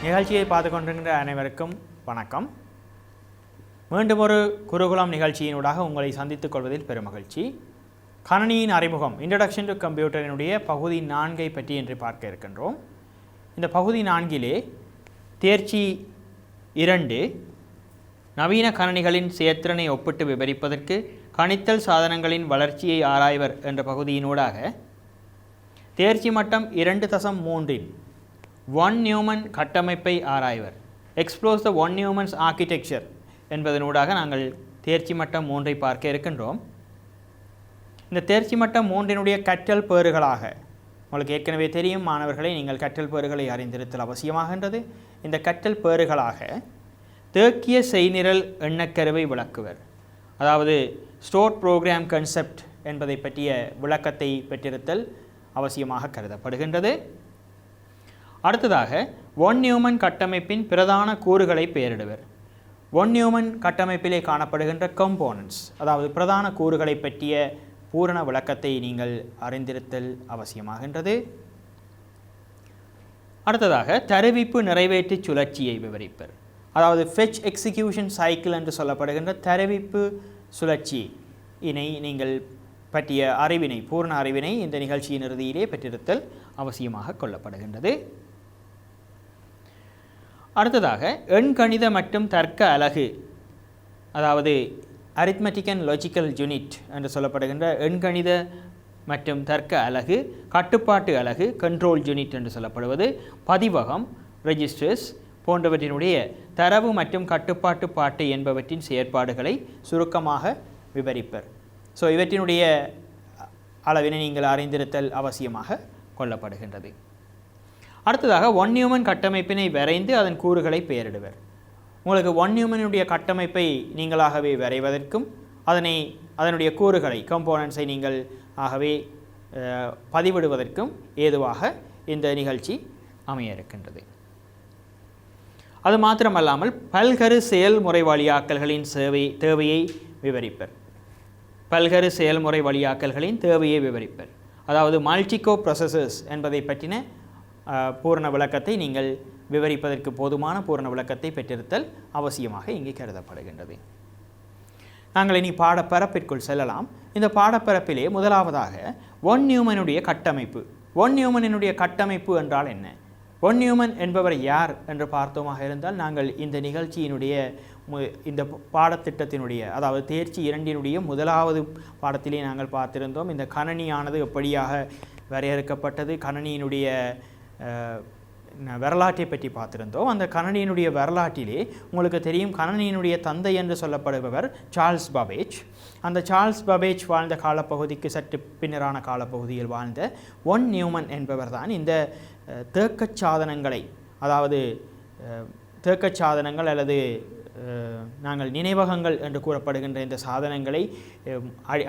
நிகழ்ச்சியை பார்த்து கொண்டிருக்கின்ற அனைவருக்கும் வணக்கம். மீண்டும் ஒரு குருகுலம் நிகழ்ச்சியினூடாக உங்களை சந்தித்துக் கொள்வதில் பெருமகிழ்ச்சி. கணினியின் அறிமுகம் இன்ட்ரடக்ஷன் டு கம்ப்யூட்டரினுடைய பகுதி 4 பற்றி இன்று பார்க்க இருக்கின்றோம். இந்த பகுதி 4 தேர்ச்சி 2 நவீன கணினிகளின் செயற்திறனை ஒப்பிட்டு விவரிப்பதற்கு கணித்தல் சாதனங்களின் வளர்ச்சியை ஆராய்வர் என்ற பகுதியினூடாக தேர்ச்சி மட்டம் 2.3 ஒன் நியூமன் கட்டமைப்பை ஆராய்வர் எக்ஸ்ப்ளோர்ஸ் த ஒன் நியூமன்ஸ் ஆர்கிடெக்சர் என்பதனூடாக நாங்கள் தேர்ச்சி மட்டம் 3 பார்க்க இருக்கின்றோம். இந்த தேர்ச்சி மட்டம் 3 கற்றல் பேறுகளாக உங்களுக்கு ஏற்கனவே தெரியும் மாணவர்களை, நீங்கள் கற்றல் பேறுகளை அறிந்திருத்தல் அவசியமாகின்றது. இந்த கற்றல் பேறுகளாக தேக்கிய செய்நிரல் எண்ணக்கருவை விளக்குவர், அதாவது ஸ்டோர் ப்ரோக்ராம் கன்செப்ட் என்பதை பற்றிய விளக்கத்தை பெற்றிருத்தல் அவசியமாக கருதப்படுகின்றது. அடுத்ததாக ஒன் நியூமன் கட்டமைப்பின் பிரதான கூறுகளை பெயரிடுவர். ஒன் நியூமன் கட்டமைப்பிலே காணப்படுகின்ற கம்போனன்ட்ஸ், அதாவது பிரதான கூறுகளை பற்றிய பூரண விளக்கத்தை நீங்கள் அறிந்திருத்தல் அவசியமாகின்றது. அடுத்ததாக தருவிப்பு நிறைவேற்று சுழற்சியை விவரிப்பர், அதாவது ஃபெச் எக்ஸிக்யூஷன் சைக்கிள் என்று சொல்லப்படுகின்ற தருவிப்பு சுழற்சி இனை நீங்கள் பற்றிய அறிவினை, பூர்ண அறிவினை இந்த நிகழ்ச்சியின் இறுதியிலே பெற்றிருத்தல் அவசியமாக கொள்ளப்படுகின்றது. அடுத்ததாக எண்கணித மற்றும் தர்க்க அலகு, அதாவது அரித்மெட்டிக் அண்ட் லாஜிக்கல் யூனிட் என்று சொல்லப்படுகின்ற எண்கணித மற்றும் தர்க்க அலகு, கட்டுப்பாட்டு அலகு கண்ட்ரோல் யூனிட் என்று சொல்லப்படுவது, பதிவகம் ரெஜிஸ்டர்ஸ் போன்றவற்றினுடைய தரவு மற்றும் கட்டுப்பாட்டு பாட்டு என்பவற்றின் செயற்பாடுகளை சுருக்கமாக விவரிப்பர். ஸோ இவற்றினுடைய அளவினை நீங்கள் அறிந்திருத்தல் அவசியமாக கொள்ளப்படுகின்றது. அடுத்ததாக ஒன் நியூமன் கட்டமைப்பினை வரைந்து அதன் கூறுகளை பெயரிடுவர். உங்களுக்கு ஒன் நியூமனுடைய கட்டமைப்பை நீங்களாகவே வரைவதற்கும் அதனுடைய கூறுகளை கம்போனன்ட்ஸை நீங்கள் ஆகவே பதிவிடுவதற்கும் ஏதுவாக இந்த நிகழ்ச்சி அமைய இருக்கின்றது. அது மாத்திரமல்லாமல் பல்கரு செயல்முறை வழியாக்கல்களின் தேவையை விவரிப்பர். பல்கரு செயல்முறை வழியாக்கல்களின் தேவையை விவரிப்பர், அதாவது மல்டிகோ ப்ரொசஸர்ஸ் என்பதை பற்றின பூரண விளக்கத்தை நீங்கள் விவரிப்பதற்கு போதுமான பூரண விளக்கத்தை பெற்றிருத்தல் அவசியமாக இங்கே கருதப்படுகின்றது. நாங்கள் இனி பாடப்பரப்பிற்குள் செல்லலாம். இந்த பாடப்பரப்பிலே முதலாவதாக ஒன் நியூமனுடைய கட்டமைப்பு. ஒன் நியூமனுடைய கட்டமைப்பு என்றால் என்ன? ஒன் நியூமன் என்பவர் யார் என்று பார்த்தோமாக இருந்தால், நாங்கள் இந்த நிகழ்ச்சியினுடைய இந்த பாடத்திட்டத்தினுடைய, அதாவது தேர்ச்சி 2 முதலாவது பாடத்திலே நாங்கள் பார்த்திருந்தோம். இந்த கணினியானது எப்படியாக வரையறுக்கப்பட்டது, கணினியினுடைய வரலாற்றை பற்றி பார்த்திருந்தோம். அந்த கணினியினுடைய வரலாற்றிலே உங்களுக்கு தெரியும், கணினியினுடைய தந்தை என்று சொல்லப்படுபவர் சார்ல்ஸ் பாபேஜ். அந்த சார்ல்ஸ் பாபேஜ் வாழ்ந்த காலப்பகுதிக்கு சற்று பின்னரான காலப்பகுதியில் வாழ்ந்த ஒன் நியூமன் என்பவர் தான் இந்த தேக்கச் சாதனங்களை, அதாவது தேக்கச் சாதனங்கள் அல்லது நாங்கள் நினைவகங்கள் என்று கூறப்படுகின்ற இந்த சாதனங்களை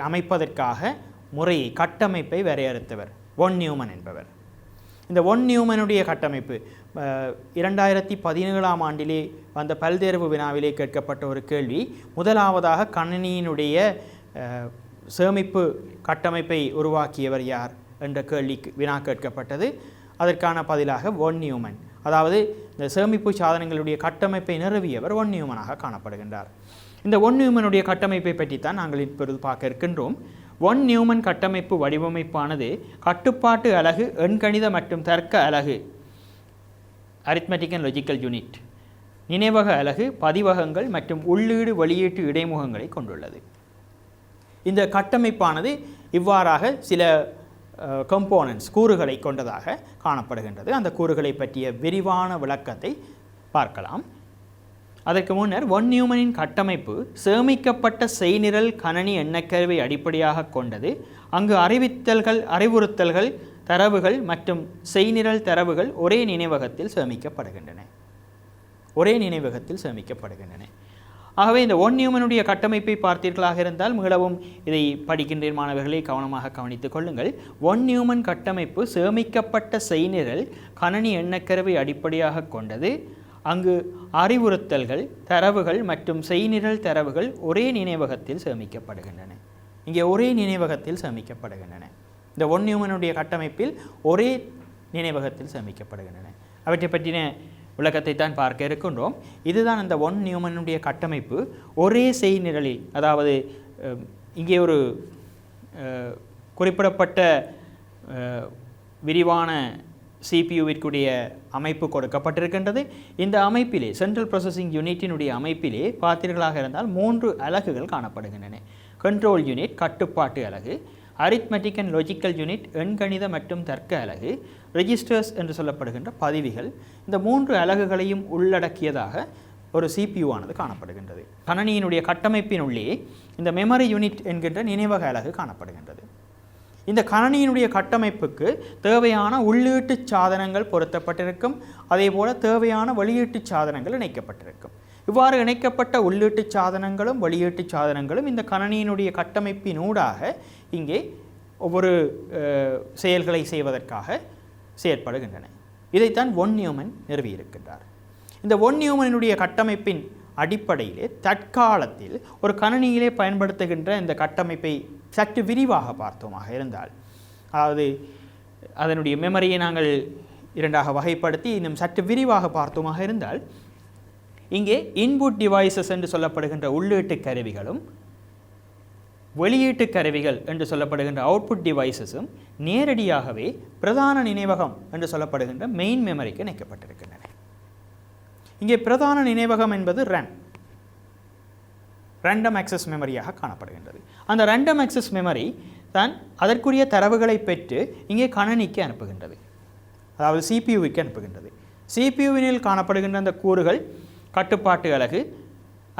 அமைப்பதற்காக முறையை, கட்டமைப்பை வரையறுத்தவர் ஒன் நியூமன் என்பவர். இந்த ஒன் நியூமனுடைய கட்டமைப்பு 2017ஆம் ஆண்டிலே வந்த பல்தேர்வு வினாவிலே கேட்கப்பட்ட ஒரு கேள்வி. முதலாவதாக கணினியினுடைய சேமிப்பு கட்டமைப்பை உருவாக்கியவர் யார் என்ற வினா கேட்கப்பட்டது. அதற்கான பதிலாக ஒன் நியூமன், அதாவது இந்த சேமிப்பு சாதனங்களுடைய கட்டமைப்பை நிறுவியவர் ஒன் நியூமனாக காணப்படுகின்றார். இந்த ஒன் நியூமனுடைய கட்டமைப்பை பற்றித்தான் நாங்கள் இப்பொழுது பார்க்க இருக்கின்றோம். ஒன் நியூமன் கட்டமைப்பு வடிவமைப்பானது கட்டுப்பாட்டு அலகு, எண்கணித மற்றும் தர்க்க அலகு அரித்மெட்டிக் அண்ட் லாஜிக்கல் யூனிட், நினைவக அலகு, பதிவகங்கள் மற்றும் உள்ளீடு வெளியீட்டு இடைமுகங்களை கொண்டுள்ளது. இந்த கட்டமைப்பானது இவ்வாறாக சில கம்போனன்ட்ஸ், கூறுகளை கொண்டதாக காணப்படுகின்றது. அந்த கூறுகளை பற்றிய விரிவான விளக்கத்தை பார்க்கலாம். அதற்கு முன்னர் ஒன் நியூமனின் கட்டமைப்பு சேமிக்கப்பட்ட செய்நிரல் கணனி எண்ணக்கருவை அடிப்படையாக கொண்டது. அங்கு அறிவுறுத்தல்கள், தரவுகள் மற்றும் செய்நிரல் தரவுகள் ஒரே நினைவகத்தில் சேமிக்கப்படுகின்றன. ஆகவே இந்த ஒன் நியூமனுடைய கட்டமைப்பை பார்த்தீர்களாக இருந்தால் மீளவும் இதை படிக்கின்ற மாணவர்களை கவனமாக கவனித்துக் கொள்ளுங்கள். ஒன் நியூமன் கட்டமைப்பு சேமிக்கப்பட்ட செய்நிரல் கணனி எண்ணக்கருவை அடிப்படையாக கொண்டது. அங்கு அறிவுறுத்தல்கள், தரவுகள் மற்றும் செய்நிரல் தரவுகள் ஒரே நினைவகத்தில் சேமிக்கப்படுகின்றன. இங்கே ஒரே நினைவகத்தில் சேமிக்கப்படுகின்றன. இந்த ஒன் நியூமனுடைய கட்டமைப்பில் ஒரே நினைவகத்தில் சேமிக்கப்படுகின்றன. அவற்றை பற்றின விளக்கத்தை தான் பார்க்க இருக்கின்றோம். இதுதான் அந்த ஒன் நியூமனுடைய கட்டமைப்பு. ஒரே செய்நிரலில், அதாவது இங்கே ஒரு குறிப்பிடப்பட்ட விரிவான சிபியுவிற்குரிய அமைப்பு கொடுக்கப்பட்டிருக்கின்றது. இந்த அமைப்பிலே சென்ட்ரல் ப்ராசஸிங் யூனிட்டினுடைய அமைப்பிலே பார்த்தீர்களாக இருந்தால் 3 அலகுகள் காணப்படுகின்றன. கண்ட்ரோல் யூனிட் கட்டுப்பாட்டு அலகு, அரித்மெட்டிக் அண்ட் லாஜிக்கல் யூனிட் எண்கணித மற்றும் தர்க்க அலகு, ரெஜிஸ்டர்ஸ் என்று சொல்லப்படுகின்ற பதிவிகள். இந்த 3 அலகுகளையும் உள்ளடக்கியதாக ஒரு CPU ஆனது காணப்படுகின்றது. கணனியினுடைய கட்டமைப்பினுள்ளே இந்த மெமரி யூனிட் என்கின்ற நினைவக அலகு காணப்படுகின்றது. இந்த கணனியினுடைய கட்டமைப்புக்கு தேவையான உள்ளீட்டு சாதனங்கள் பொருத்தப்பட்டிருக்கும். அதேபோல தேவையான வெளியீட்டு சாதனங்கள் இணைக்கப்பட்டிருக்கும். இவ்வாறு இணைக்கப்பட்ட உள்ளீட்டு சாதனங்களும் வெளியீட்டு சாதனங்களும் இந்த கணனியினுடைய கட்டமைப்பினூடாக இங்கே ஒவ்வொரு செயல்களை செய்வதற்காக செயற்படுகின்றன. இதைத்தான் ஒன் நியூமன் நிறுவியிருக்கின்றார். இந்த ஒன் நியூமனுடைய கட்டமைப்பின் அடிப்படையிலே தற்காலத்தில் ஒரு கணனியிலே பயன்படுத்துகின்ற இந்த கட்டமைப்பை சற்று விரிவாக பார்த்தோமாக இருந்தால், அதாவது அதனுடைய மெமரியை நாங்கள் 2ஆக வகைப்படுத்தி இன்னும் சற்று விரிவாக பார்த்தோமாக இருந்தால், இங்கே இன்புட் டிவைசஸ் என்று சொல்லப்படுகின்ற உள்ளீட்டு கருவிகளும் வெளியீட்டு கருவிகள் என்று சொல்லப்படுகின்ற அவுட்புட் டிவைசஸும் நேரடியாகவே பிரதான நினைவகம் என்று சொல்லப்படுகின்ற மெயின் மெமரிக்கு இணைக்கப்பட்டிருக்கின்றன. இங்கே பிரதான நினைவகம் என்பது ரேண்டம் ஆக்சஸ் மெமரியாக காணப்படுகின்றது. அந்த ரேண்டம் ஆக்சஸ் மெமரி தான் அதற்குரிய தரவுகளை பெற்று இங்கே கணனிக்கு அனுப்புகின்றது, அதாவது சிபியுவுக்கு அனுப்புகின்றது. சிபியுவினில் காணப்படுகின்ற அந்த கூறுகள் கட்டுப்பாட்டு அலகு,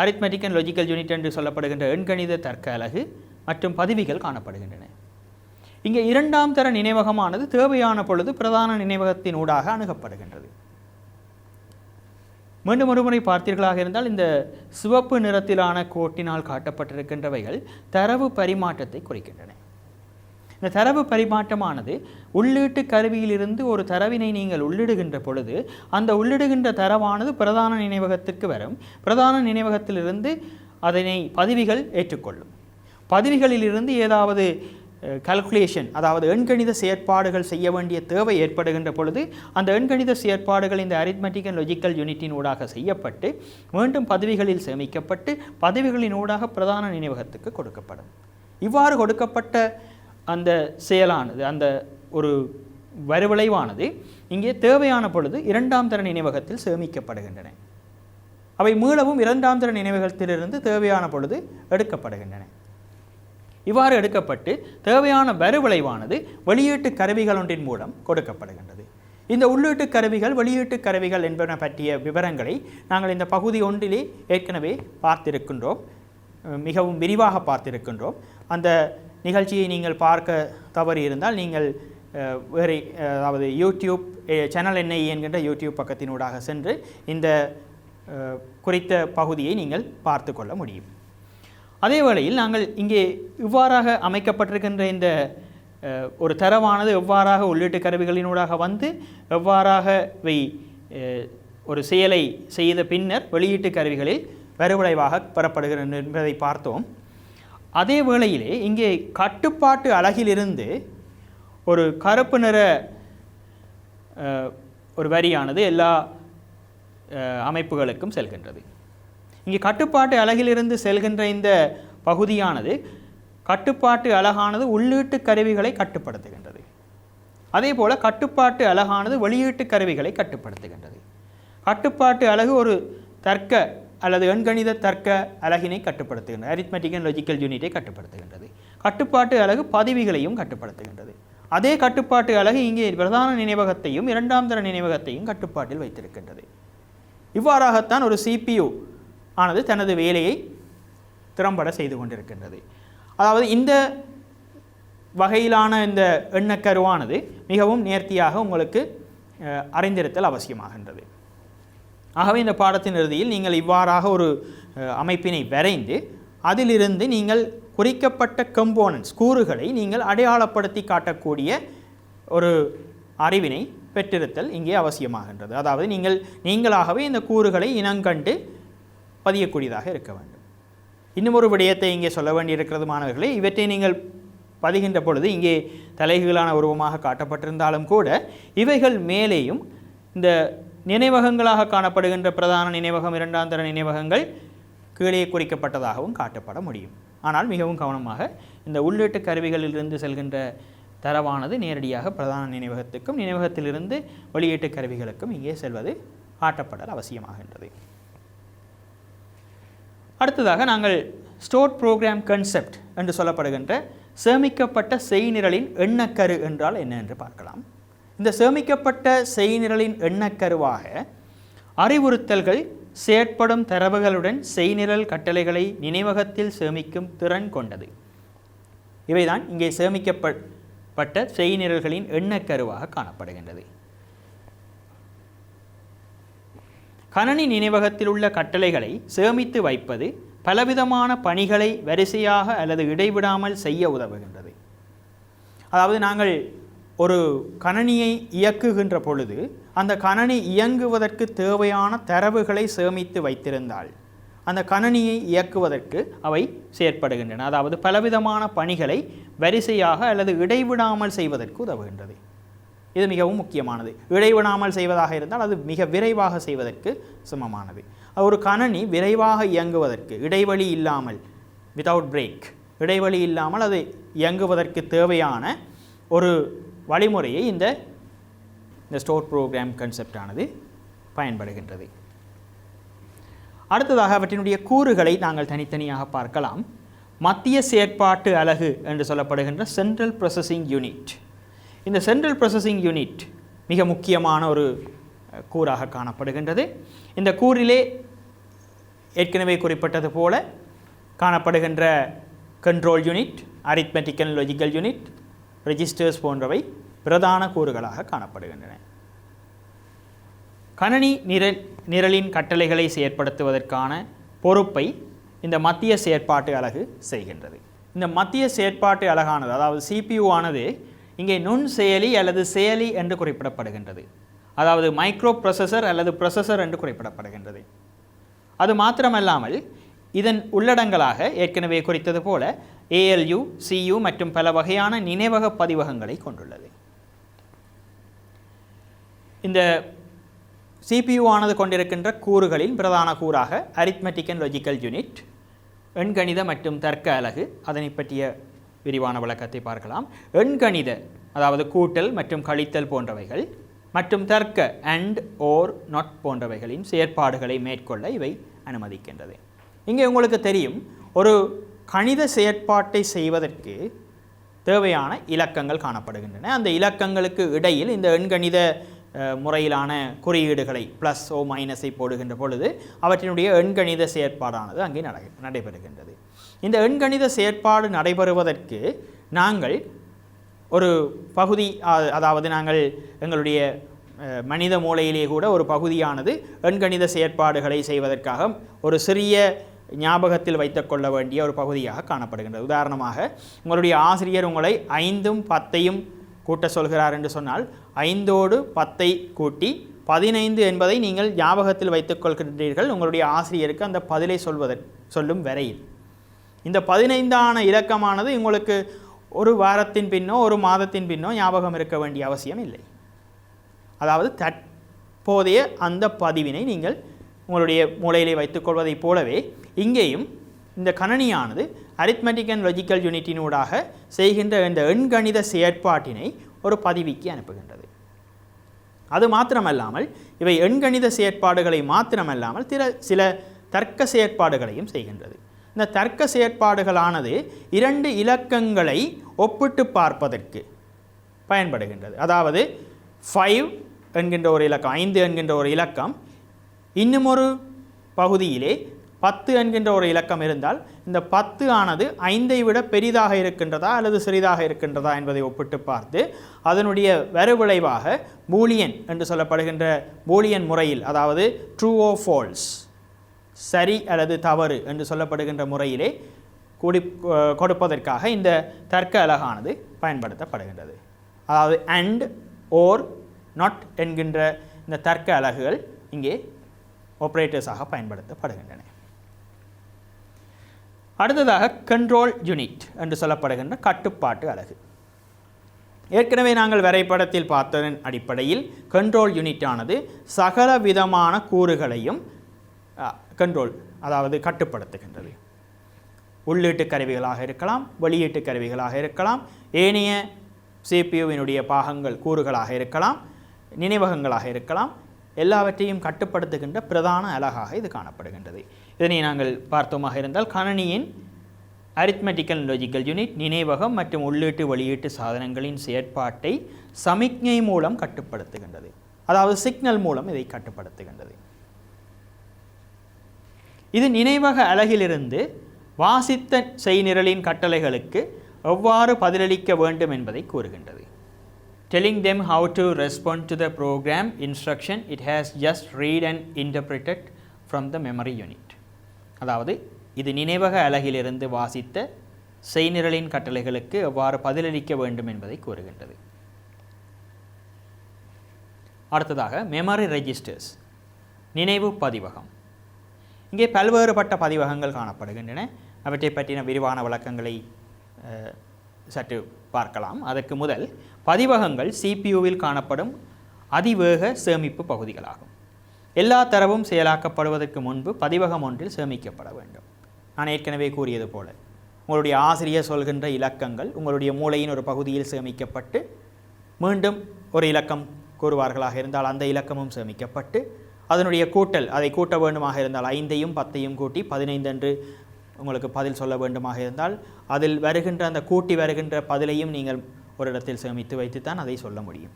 அரித்மெட்டிக் அண்ட் லாஜிக்கல் யூனிட் என்று சொல்லப்படுகின்ற எண்கணித தர்க்க அலகு மற்றும் பதிவிகள் காணப்படுகின்றன. இங்கே 2ஆம் தர நினைவகமானது தேவையான பொழுது பிரதான நினைவகத்தின் ஊடாக அணுகப்படுகின்றது. மீண்டும் ஒருமுறை பார்த்தீர்களாக இருந்தால் இந்த சிவப்பு நிறத்திலான கோட்டினால் காட்டப்பட்டிருக்கின்றவைகள் தரவு பரிமாற்றத்தை குறிக்கின்றன. இந்த தரவு பரிமாற்றமானது உள்ளீட்டு கருவியிலிருந்து ஒரு தரவினை நீங்கள் உள்ளிடுகின்ற பொழுது அந்த உள்ளிடுகின்ற தரவானது பிரதான நினைவகத்திற்கு வரும். பிரதான நினைவகத்திலிருந்து அதனை பதிவிகள் ஏற்றுக்கொள்ளும். பதிவிகளிலிருந்து ஏதாவது கால்குலேஷன், அதாவது எண்கணித செயற்பாடுகள் செய்ய வேண்டிய தேவை ஏற்படுகின்ற பொழுது அந்த எண்கணித செயற்பாடுகள் இந்த அரித்மெட்டிக் அண்ட் லாஜிக்கல் யூனிட்டின் ஊடாக செய்யப்பட்டு மீண்டும் பதிவிகளில் சேமிக்கப்பட்டு பதிவிகளின் ஊடாக பிரதான நினைவகத்துக்கு கொடுக்கப்படும். இவ்வாறு கொடுக்கப்பட்ட அந்த செயலானது, அந்த ஒரு வரிவிளைவானது இங்கே தேவையான பொழுது 2ஆம் தர நினைவகத்தில் சேமிக்கப்படுகின்றன. அவை மீளவும் 2ஆம் தர நினைவகத்திலிருந்து தேவையான பொழுது எடுக்கப்படுகின்றன. இவ்வாறு எடுக்கப்பட்டு தேவையான வரிவிளைவானது வெளியீட்டு கருவிகள் ஒன்றின் மூலம் கொடுக்கப்படுகின்றது. இந்த உள்ளீட்டு கருவிகள் வெளியீட்டு கருவிகள் என்பன பற்றிய விவரங்களை நாங்கள் இந்த பகுதி 1 ஏற்கனவே பார்த்திருக்கின்றோம், மிகவும் விரிவாக பார்த்திருக்கின்றோம். அந்த நிகழ்ச்சியை நீங்கள் பார்க்க தவறி இருந்தால் நீங்கள் வேறு, அதாவது யூடியூப் சேனல் NI என்கின்ற யூடியூப் பக்கத்தினூடாக சென்று இந்த குறித்த பகுதியை நீங்கள் பார்த்து கொள்ள முடியும். அதே வேளையில் நாங்கள் இங்கே இவ்வாறாக அமைக்கப்பட்டிருக்கின்ற இந்த ஒரு தரவானது எவ்வாறாக உள்ளீட்டு கருவிகளினூடாக வந்து எவ்வாறாக இவை ஒரு செயலை செய்த பின்னர் வெளியீட்டு கருவிகளில் வரிவிளைவாக பெறப்படுகிறது என்பதை பார்த்தோம். அதே வேளையிலே இங்கே கட்டுப்பாட்டு அலகிலிருந்து ஒரு கருப்பு நிற ஒரு வரியானது எல்லா அமைப்புகளுக்கும் செல்கின்றது. இங்கே கட்டுப்பாட்டு அலகிலிருந்து செல்கின்ற இந்த பகுதியானது கட்டுப்பாட்டு அலகானது உள்ளீட்டு கருவிகளை கட்டுப்படுத்துகின்றது. அதே போல் கட்டுப்பாட்டு அலகானது வெளியீட்டு கருவிகளை கட்டுப்படுத்துகின்றது. கட்டுப்பாட்டு அலகு ஒரு தர்க்க அல்லது எண்கணித தர்க்க அலகினை கட்டுப்படுத்துகின்றது, அரித்மெட்டிக் அண்ட் லாஜிக்கல் யூனிட்டை கட்டுப்படுத்துகின்றது. கட்டுப்பாட்டு அலகு பதிவிகளையும் கட்டுப்படுத்துகின்றது. அதே கட்டுப்பாட்டு அலகு இங்கே பிரதான நினைவகத்தையும் 2ஆம் தர நினைவகத்தையும் கட்டுப்பாட்டில் வைத்திருக்கின்றது. இவ்வாறாகத்தான் ஒரு CPU ஆனது தனது வேலையை திறம்பட செய்து கொண்டிருக்கின்றது. அதாவது இந்த வகையிலான இந்த எண்ணக்கருவானது மிகவும் நேர்த்தியாக உங்களுக்கு அறிந்திருத்தல் அவசியமாகின்றது. ஆகவே இந்த பாடத்தின் இறுதியில் நீங்கள் இவ்வாறாக ஒரு அமைப்பினை வரைந்து அதிலிருந்து நீங்கள் குறிக்கப்பட்ட கம்போனன்ட்ஸ் கூறுகளை நீங்கள் அடையாளப்படுத்தி காட்டக்கூடிய ஒரு அறிவினை பெற்றிருத்தல் இங்கே அவசியமாகின்றது. அதாவது நீங்களாகவே இந்த கூறுகளை இனங்கண்டு பதியக்கூடியதாக இருக்க வேண்டும். இன்னும் ஒரு விடயத்தை இங்கே சொல்ல வேண்டியிருக்கிறது மாணவர்களே, இவற்றை நீங்கள் பதிகின்ற பொழுது இங்கே தலைகீழான உருவமாக காட்டப்பட்டிருந்தாலும் கூட இவைகள் மேலேயும் இந்த நினைவகங்களாக காணப்படுகின்ற பிரதான நினைவகம், இரண்டாம் தர நினைவகங்கள் கீழே குறிக்கப்பட்டதாகவும் காட்டப்பட முடியும். ஆனால் மிகவும் கவனமாக இந்த உள்ளீட்டு கருவிகளிலிருந்து செல்கின்ற தரவானது நேரடியாக பிரதான நினைவகத்துக்கும் நினைவகத்திலிருந்து வெளியீட்டு கருவிகளுக்கும் இங்கே செல்வது காட்டப்படல் அவசியமாகின்றது. அடுத்ததாக நாங்கள் ஸ்டோர்ட் ப்ரோக்ராம் கன்செப்ட் என்று சொல்லப்படுகின்ற சேமிக்கப்பட்ட செய்நிரலின் எண்ணக்கரு என்றால் என்ன என்று பார்க்கலாம். இந்த சேமிக்கப்பட்ட செய்நிரலின் எண்ணக்கருவாக அறிவுறுத்தல்கள் செயற்படும் தரவுகளுடன் செய்நிரல் கட்டளைகளை நினைவகத்தில் சேமிக்கும் திறன் கொண்டது. இவைதான் இங்கே சேமிக்கப்பட்ட செய்நிரல்களின் எண்ணக்கருவாக காணப்படுகின்றது. கணனி நினைவகத்தில் உள்ள கட்டளைகளை சேமித்து வைப்பது பலவிதமான பணிகளை வரிசையாக அல்லது இடைவிடாமல் செய்ய உதவுகின்றது. அதாவது நாங்கள் ஒரு கணனியை இயக்குகின்ற பொழுது அந்த கணனி இயங்குவதற்கு தேவையான தரவுகளை சேமித்து வைத்திருந்தால் அந்த கணனியை இயக்குவதற்கு அவை செயற்படுகின்றன. அதாவது பலவிதமான பணிகளை வரிசையாக அல்லது இடைவிடாமல் செய்வதற்கு உதவுகின்றது. இது மிகவும் முக்கியமானது. இடைவிடாமல் செய்வதாக இருந்தால் அது மிக விரைவாக செய்வதற்கு சமமானது. ஒரு கணனி விரைவாக இயங்குவதற்கு இடைவெளி இல்லாமல், வித்தவுட் பிரேக், இடைவெளி இல்லாமல் அது இயங்குவதற்கு தேவையான ஒரு வழிமுறையை இந்த ஸ்டோர் ப்ரோக்ராம் கன்செப்டானது பயன்படுகின்றது. அடுத்ததாக அவற்றினுடைய கூறுகளை நாங்கள் தனித்தனியாக பார்க்கலாம். மத்திய செயற்பாட்டு அலகு என்று சொல்லப்படுகின்ற சென்ட்ரல் ப்ராசஸிங் யூனிட். இந்த சென்ட்ரல் ப்ராசஸிங் யூனிட் மிக முக்கியமான ஒரு கூறாக காணப்படுகின்றது. இந்த கூறிலே ஏற்கனவே குறிப்பிட்டது போல காணப்படுகின்ற control unit, arithmetic and logical unit, registers போன்றவை பிரதான கூறுகளாக காணப்படுகின்றன. கணனி நிரலின் கட்டளைகளை செயற்படுத்துவதற்கான பொறுப்பை இந்த மத்திய செயற்பாட்டு அலகு செய்கின்றது. இந்த மத்திய செயற்பாட்டு அலகானது, அதாவது CPU ஆனது இங்கே நுண் செயலி அல்லது செயலி என்று குறிப்பிடப்படுகின்றது. அதாவது மைக்ரோ ப்ரொசஸர் அல்லது ப்ரொசஸர் என்று குறிப்பிடப்படுகின்றது. அது மாத்திரமல்லாமல் இதன் உள்ளடங்களாக ஏற்கனவே குறித்தது போல ALU, CU மற்றும் பல வகையான நினைவக பதிவகங்களை கொண்டுள்ளது. இந்த CPU ஆனது கொண்டிருக்கின்ற கூறுகளின் பிரதான கூறாக அரித்மெட்டிக் அண்ட் லாஜிக்கல் யூனிட், எண்கணித மற்றும் தர்க்க அலகு, அதனை பற்றிய விரிவான விளக்கத்தை பார்க்கலாம். எண்கணித, அதாவது கூட்டல் மற்றும் கழித்தல் போன்றவைகள், மற்றும் தர்க்க அண்ட், ஓர், நாட் போன்றவைகளின் செயற்பாடுகளை மேற்கொள்ள இவை அனுமதிக்கின்றது. இங்கே உங்களுக்கு தெரியும், ஒரு கணித செயற்பாட்டை செய்வதற்கு தேவையான இலக்கங்கள் காணப்படுகின்றன. அந்த இலக்கங்களுக்கு இடையில் இந்த எண்கணித முறையிலான குறியீடுகளை ப்ளஸ் ஓ மைனஸை போடுகின்ற பொழுது அவற்றினுடைய எண்கணித செயற்பாடானது அங்கே நடைபெறுகின்றது. இந்த எண்கணித செயற்பாடு நடைபெறுவதற்கு நாங்கள் ஒரு பகுதி, அதாவது நாங்கள் எங்களுடைய மனித மூளையிலே கூட ஒரு பகுதியானது எண்கணித செயற்பாடுகளை செய்வதற்காக ஒரு சிறிய ஞாபகத்தில் வைத்துக்கொள்ள வேண்டிய ஒரு பகுதியாக காணப்படுகின்றது. உதாரணமாக உங்களுடைய ஆசிரியர் உங்களை 5ம் 10ஐயும் கூட்ட சொல்கிறார் என்று சொன்னால் 5ஓடு 10ஐ கூட்டி 15 என்பதை நீங்கள் ஞாபகத்தில் வைத்துக் கொள்கின்றீர்கள் உங்களுடைய ஆசிரியருக்கு அந்த பதிலை சொல்லும் வரையில். இந்த 15ஆன இலக்கமானது உங்களுக்கு ஒரு வாரத்தின் பின்னோ ஒரு மாதத்தின் பின்னோ ஞாபகம் இருக்க வேண்டிய அவசியம் இல்லை. அதாவது தற்போதைய அந்த பதிவினை நீங்கள் உங்களுடைய மூளையிலே வைத்துக்கொள்வதைப் போலவே இங்கேயும் இந்த கணனியானது அரித்மெட்டிக் அண்ட் லாஜிக்கல் யூனிட்டினூடாக செய்கின்ற இந்த எண்கணித செயற்பாட்டினை ஒரு பதிவிக்கு அனுப்புகின்றது. அது மாத்திரமல்லாமல் இவை எண்கணித செயற்பாடுகளை மாத்திரமல்லாமல் சில தர்க்க செயற்பாடுகளையும் செய்கின்றது. இந்த தர்க்க செயற்பாடுகளானது 2 இலக்கங்களை ஒப்பிட்டு பார்ப்பதற்கு பயன்படுகின்றது. அதாவது 5 என்கின்ற ஒரு இலக்கம், 5 என்கின்ற ஒரு இலக்கம், இன்னும் ஒரு பகுதியிலே 10 என்கின்ற ஒரு இலக்கம் இருந்தால் இந்த 10 ஆனது 5ஐ விட பெரிதாக இருக்கின்றதா அல்லது சிறிதாக இருக்கின்றதா என்பதை ஒப்பிட்டு பார்த்து அதனுடைய வரிவிளைவாக பூலியன் என்று சொல்லப்படுகின்ற பூலியன் முறையில், அதாவது ட்ரூ ஓ ஃபால்ஸ், சரி அல்லது தவறு என்று சொல்லப்படுகின்ற முறையிலே கொடுப்பதற்காக இந்த தர்க்க அலகானது பயன்படுத்தப்படுகின்றது. அதாவது அண்ட், ஓர், நாட் என்கின்ற இந்த தர்க்க அலகுகள் இங்கே ஆபரேட்டர்ஸாக பயன்படுத்தப்படுகின்றன. அடுத்ததாக கண்ட்ரோல் யூனிட் என்று சொல்லப்படுகின்ற கட்டுப்பாட்டு அலகு. ஏற்கனவே நாங்கள் வரைபடத்தில் பார்த்ததன் அடிப்படையில் கண்ட்ரோல் யூனிட்டானது சகல விதமான கூறுகளையும் கண்ட்ரோல் அதாவது கட்டுப்படுத்துகின்றது. உள்ளீட்டு கருவிகளாக இருக்கலாம், வெளியீட்டு கருவிகளாக இருக்கலாம், ஏனைய சிபியுவினுடைய பாகங்கள் கூறுகளாக இருக்கலாம், நினைவகங்களாக இருக்கலாம், எல்லாவற்றையும் கட்டுப்படுத்துகின்ற பிரதான அலகாக இது காணப்படுகின்றது. இதனை நாங்கள் பார்த்தோமாக இருந்தால் கணினியின் அரித்மெட்டிக்கல் லாஜிக்கல் யூனிட் நினைவகம் மற்றும் உள்ளீட்டு வெளியீட்டு சாதனங்களின் செயற்பாட்டை சமிக்ஞை மூலம் கட்டுப்படுத்துகின்றது. அதாவது சிக்னல் மூலம் இதை கட்டுப்படுத்துகின்றது. இது நினைவக அலகிலிருந்து வாசித்த செய்நிரலின் கட்டளைகளுக்கு எவ்வாறு பதிலளிக்க வேண்டும் என்பதை கூறுகின்றது. Telling them how to respond to the program instruction it has just read and interpreted from the memory unit. அதாவது இது நினைவக அலகிலிருந்து வாசித்த செய்நிரலின் கட்டளைகளுக்கு எவ்வாறு பதிலளிக்க வேண்டும் என்பதை கூறுகின்றது. அடுத்ததாக மெமரி ரெஜிஸ்டர்ஸ், நினைவு பதிவகம். இங்கே பல்வேறுபட்ட பதிவகங்கள் காணப்படுகின்றன. அவற்றை பற்றின விரிவான விளக்கங்களை சற்று பார்க்கலாம். அதற்கு முதல் பதிவகங்கள் சிபியுவில் காணப்படும் அதிவேக சேமிப்பு பகுதிகளாகும். எல்லா தரவும் செயலாக்கப்படுவதற்கு முன்பு பதிவகம் ஒன்றில் சேமிக்கப்பட வேண்டும். நான் ஏற்கனவே கூறியது போல உங்களுடைய ஆசிரியர் சொல்கின்ற இலக்கங்கள் உங்களுடைய மூளையின் ஒரு பகுதியில் சேமிக்கப்பட்டு மீண்டும் ஒரு இலக்கம் கூறுவார்களாக இருந்தால் அந்த இலக்கமும் சேமிக்கப்பட்டு அதனுடைய கூட்டல், அதை கூட்ட வேண்டுமாக இருந்தால் 5ஐயும் 10ஐயும் கூட்டி 15 என்று உங்களுக்கு பதில் சொல்ல வேண்டுமாக இருந்தால் அதில் வருகின்ற அந்த கூட்டி வருகின்ற பதிலையும் நீங்கள் ஒரு இடத்தில் சேமித்து வைத்துத்தான் அதை சொல்ல முடியும்.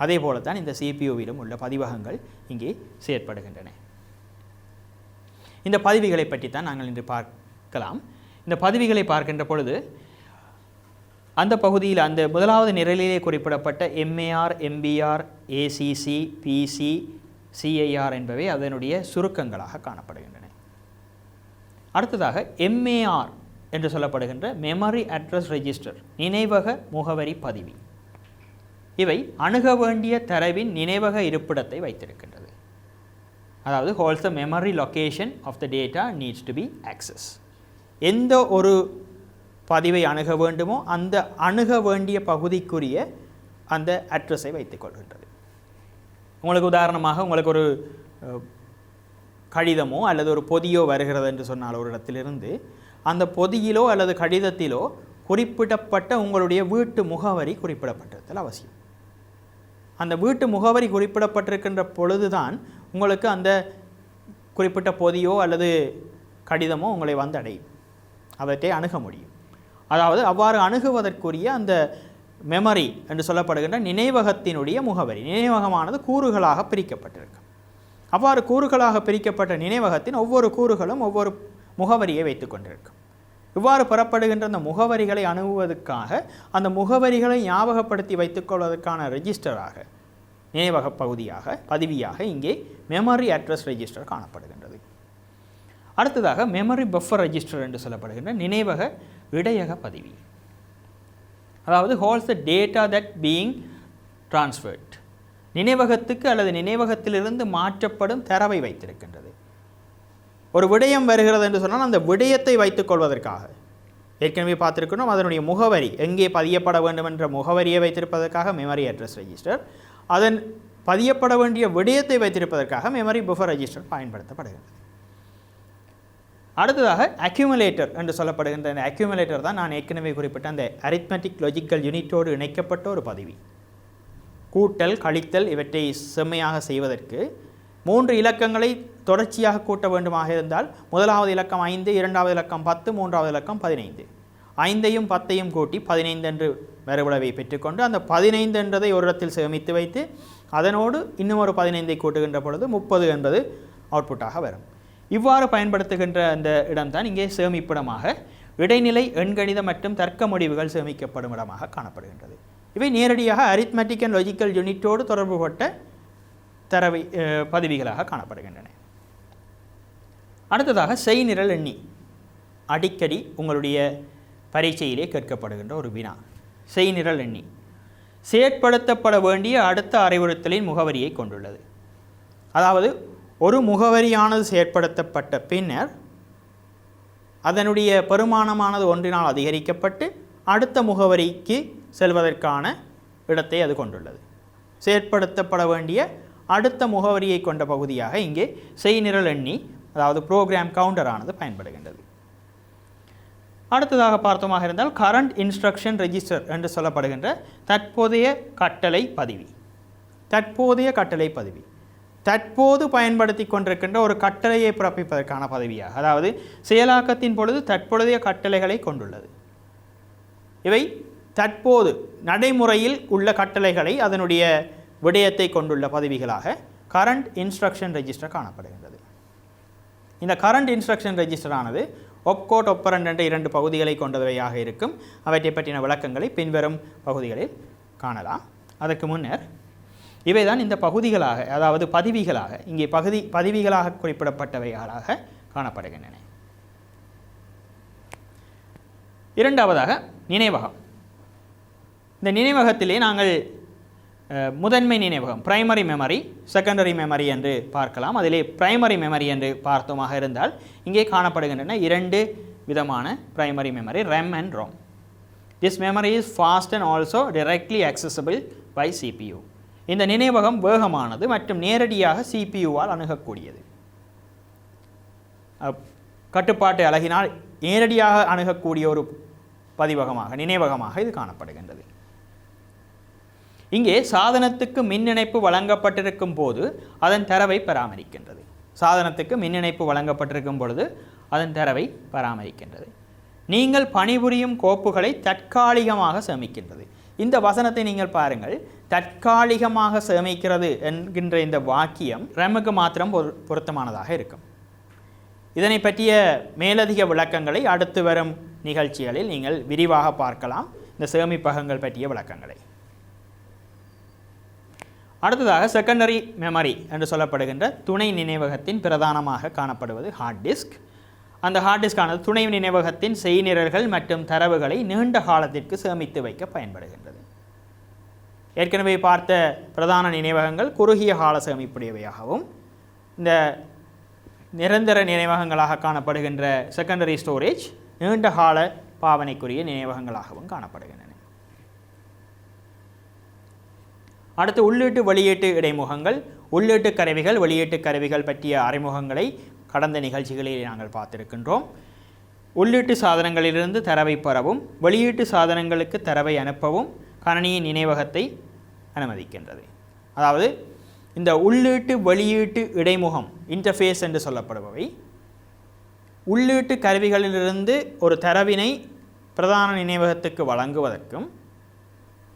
அதே போல தான் இந்த சிபியுவிலும் உள்ள பதிவகங்கள் இங்கே செயற்படுகின்றன. இந்த பதிவுகளை பற்றித்தான் நாங்கள் இன்று பார்க்கலாம். இந்த பதிவுகளை பார்க்கின்ற பொழுது அந்த பகுதியில் அந்த முதலாவது நிரலிலே குறிப்பிடப்பட்ட MAR, MBR, ACC, PC, CIR என்பவை அதனுடைய சுருக்கங்களாக காணப்படுகின்றன. அடுத்ததாக எம்ஏஆர் என்று சொல்லப்படுகின்ற மெமரி அட்ரஸ் ரெஜிஸ்டர், நினைவக முகவரி பதிவி. இவை அணுக வேண்டிய தரவின் நினைவக இருப்பிடத்தை வைத்திருக்கின்றது. அதாவது holds the memory location of the data needs to be access. எந்த ஒரு பதிவை அணுக வேண்டுமோ அந்த அணுக வேண்டிய பகுதிக்குரிய அந்த அட்ரஸை வைத்துக் கொள்கின்றது. உங்களுக்கு உதாரணமாக உங்களுக்கு ஒரு கடிதமோ அல்லது ஒரு பொதியோ வருகிறது என்று சொன்னால் ஒரு இடத்திலிருந்து அந்த பொதியிலோ அல்லது கடிதத்திலோ குறிப்பிடப்பட்ட உங்களுடைய வீட்டு முகவரி குறிப்பிடப்பட்டிருத்தல் அவசியம். அந்த வீட்டு முகவரி குறிப்பிடப்பட்டிருக்கின்ற பொழுதுதான் உங்களுக்கு அந்த குறிப்பிட்ட பொதியோ அல்லது கடிதமோ உங்களை வந்து அடையும், அவற்றை அணுக முடியும். அதாவது அவ்வாறு அணுகுவதற்குரிய அந்த மெமரி என்று சொல்லப்படுகின்ற நினைவகத்தினுடைய முகவரி, நினைவகமானது கூறுகளாக பிரிக்கப்பட்டிருக்கும். அவ்வாறு கூறுகளாக பிரிக்கப்பட்ட நினைவகத்தின் ஒவ்வொரு கூறுகளும் ஒவ்வொரு முகவரியை வைத்து கொண்டிருக்கும். இவ்வாறு பெறப்படுகின்ற அந்த முகவரிகளை அணுகுவதற்காக அந்த முகவரிகளை ஞாபகப்படுத்தி வைத்துக்கொள்வதற்கான ரெஜிஸ்டராக, நினைவக பகுதியாக, பதிவியாக இங்கே மெமரி அட்ரஸ் ரெஜிஸ்டர் காணப்படுகின்றது. அடுத்ததாக மெமரி பஃபர் ரெஜிஸ்டர் என்று சொல்லப்படுகின்ற நினைவக இடையக பதிவி. அதாவது holds the data that being transferred, நினைவகத்துக்கு அல்லது நினைவகத்திலிருந்து மாற்றப்படும் தரவை வைத்திருக்கின்றது. ஒரு விடயம் வருகிறது என்று சொன்னால் அந்த விடயத்தை வைத்துக் கொள்வதற்காக ஏற்கனவே பார்த்திருக்கணும், அதனுடைய முகவரி எங்கே பதியப்பட வேண்டும் என்ற முகவரியை வைத்திருப்பதற்காக மெமரி அட்ரஸ் ரெஜிஸ்டர், அதன் பதியப்பட வேண்டிய விடயத்தை வைத்திருப்பதற்காக மெமரி பஃபர் ரெஜிஸ்டர் பயன்படுத்தப்படுகிறது. அடுத்ததாக அக்யூமுலேட்டர் என்று சொல்லப்படுகின்ற அந்த அக்யூமுலேட்டர் தான் நான் ஏற்கனவே குறிப்பிட்ட அந்த அரித்மெட்டிக் லாஜிக்கல் யூனிட்டோடு இணைக்கப்பட்ட ஒரு பதிவி. கூட்டல், கழித்தல் இவற்றை செம்மையாக செய்வதற்கு 3 இலக்கங்களை தொடர்ச்சியாக கூட்ட வேண்டுமாக இருந்தால் முதலாவது இலக்கம் 5, இரண்டாவது இலக்கம் 10, மூன்றாவது இலக்கம் 15. 5ஐயும் 10ஐயும் கூட்டி 15 என்று மறுவிளைவை பெற்றுக்கொண்டு அந்த 15 என்றதை ஒரு இடத்தில் சேமித்து வைத்து அதனோடு இன்னும் ஒரு 15ஐ கூட்டுகின்ற பொழுது 30 என்பது அவுட்புட்டாக வரும். இவ்வாறு பயன்படுத்துகின்ற அந்த இடம்தான் இங்கே சேமிப்பிடமாக இடைநிலை எண்கணித மற்றும் தர்க்க முடிவுகள் சேமிக்கப்படும் இடமாக காணப்படுகின்றது. இவை நேரடியாக அரித்மெட்டிக் அண்ட் லாஜிக்கல் யூனிட்டோடு தொடர்புபட்ட தரவை பதிவிகளாக காணப்படுகின்றன. அடுத்ததாக செய்நிரல் எண்ணி, அடிக்கடி உங்களுடைய பரீட்சையிலே கேட்கப்படுகின்ற ஒரு வினா. செய்நிரல் எண்ணி செயற்படுத்தப்பட வேண்டிய அடுத்த அறிவுறுத்தலின் முகவரியை கொண்டுள்ளது. அதாவது ஒரு முகவரியானது செயற்படுத்தப்பட்ட பின்னர் அதனுடைய பெருமானமானது ஒன்றினால் அதிகரிக்கப்பட்டு அடுத்த முகவரிக்கு செல்வதற்கான இடத்தை அது கொண்டுள்ளது. செயற்படுத்தப்பட வேண்டிய அடுத்த முகவரியை கொண்ட பகுதியாக இங்கே செய்நிரல் எண்ணி அதாவது ப்ரோக்ராம் கவுண்டரானது பயன்படுகின்றது. அடுத்ததாக பார்த்தோமாக இருந்தால் கரண்ட் இன்ஸ்ட்ரக்ஷன் ரெஜிஸ்டர் என்று சொல்லப்படுகின்ற தற்போதைய கட்டளை பதிவி. தற்போதைய கட்டளை பதிவி தற்போது பயன்படுத்தி கொண்டிருக்கின்ற ஒரு கட்டளையை பிறப்பிப்பதற்கான பதவியாக, அதாவது செயலாக்கத்தின் பொழுது தற்போதைய கட்டளைகளை கொண்டுள்ளது. இவை தற்போது நடைமுறையில் உள்ள கட்டளைகளை அதனுடைய விடயத்தை கொண்டுள்ள பதவிகளாக கரண்ட் இன்ஸ்ட்ரக்ஷன் ரெஜிஸ்டர் காணப்படுகின்றது. இந்த கரண்ட் இன்ஸ்ட்ரக்ஷன் ரெஜிஸ்டர் ஆனது ஒப்கோட் ஒப்பரண்ட் என்ற 2 பகுதிகளை கொண்டவையாக இருக்கும். அவற்றை பற்றின விளக்கங்களை பின்வரும் பகுதிகளில் காணலாம். அதற்கு முன்னர் இவைதான் இந்த பகுதிகளாக, அதாவது பதிவிகளாக, இங்கே பதிவிகளாக குறிப்பிடப்பட்டவைகளாக காணப்படுகின்றன. இரண்டாவதாக நினைவகம். இந்த நினைவகத்திலே நாங்கள் முதன்மை நினைவகம் பிரைமரி மெமரி, செகண்டரி மெமரி என்று பார்க்கலாம். அதிலே பிரைமரி மெமரி என்று பார்த்தோமாக இருந்தால் இங்கே காணப்படுகின்றன 2 விதமான primary memory, RAM and ROM. This memory is fast and also directly accessible by CPU. இந்த நினைவகம் வேகமானது மற்றும் நேரடியாக CPU-வால் அணுகக்கூடியது. கட்டுப்பாட்டு அலகினால் நேரடியாக அணுகக்கூடிய ஒரு பதிவகமாக, நினைவகமாக இது காணப்படுகின்றது. இங்கே சாதனத்துக்கு மின் இணைப்பு வழங்கப்பட்டிருக்கும் போது அதன் தரவை பராமரிக்கின்றது. சாதனத்துக்கு மின் இணைப்பு வழங்கப்பட்டிருக்கும் பொழுது அதன் தரவை பராமரிக்கின்றது. நீங்கள் பணிபுரியும் கோப்புகளை தற்காலிகமாக சேமிக்கின்றது. இந்த வசனத்தை நீங்கள் பாருங்கள். தற்காலிகமாக சேமிக்கிறது என்கின்ற இந்த வாக்கியம் ரேமுக்கு மாத்திரம் பொருத்தமானதாக இருக்கும். இதனை பற்றிய மேலதிக விளக்கங்களை அடுத்து வரும் நிகழ்ச்சிகளில் நீங்கள் விரிவாக பார்க்கலாம், இந்த சேமிப்பகங்கள் பற்றிய விளக்கங்களை. அடுத்ததாக செகண்டரி மெமரி என்று சொல்லப்படுகின்ற துணை நினைவகத்தின் பிரதானமாக காணப்படுவது ஹார்ட் டிஸ்க். அந்த ஹார்ட் டிஸ்கானது துணை நினைவகத்தின் செய்நிரல்கள் மற்றும் தரவுகளை நீண்ட காலத்திற்கு சேமித்து வைக்க பயன்படுகின்றது. ஏற்கனவே பார்த்த பிரதான நினைவகங்கள் குறுகிய கால சேமிப்புடையவையாகவும், இந்த நிரந்தர நினைவகங்களாக காணப்படுகின்ற செகண்டரி ஸ்டோரேஜ் நீண்ட கால பாவனைக்குரிய நினைவகங்களாகவும் காணப்படுகின்றன. அடுத்து உள்ளீட்டு வெளியீட்டு இடைமுகங்கள், உள்ளீட்டு கருவிகள், வெளியீட்டு கருவிகள் பற்றிய அறிமுகங்களை கடந்த நிகழ்ச்சிகளில் நாங்கள் பார்த்திருக்கின்றோம். உள்ளீட்டு சாதனங்களிலிருந்து தரவை பெறவும் வெளியீட்டு சாதனங்களுக்கு தரவை அனுப்பவும் கணினியின் நினைவகத்தை அனுமதிக்கின்றது. அதாவது இந்த உள்ளீட்டு வெளியீட்டு இடைமுகம் இன்டர்ஃபேஸ் என்று சொல்லப்படுபவை உள்ளீட்டு கருவிகளிலிருந்து ஒரு தரவினை பிரதான நினைவகத்துக்கு வழங்குவதற்கும்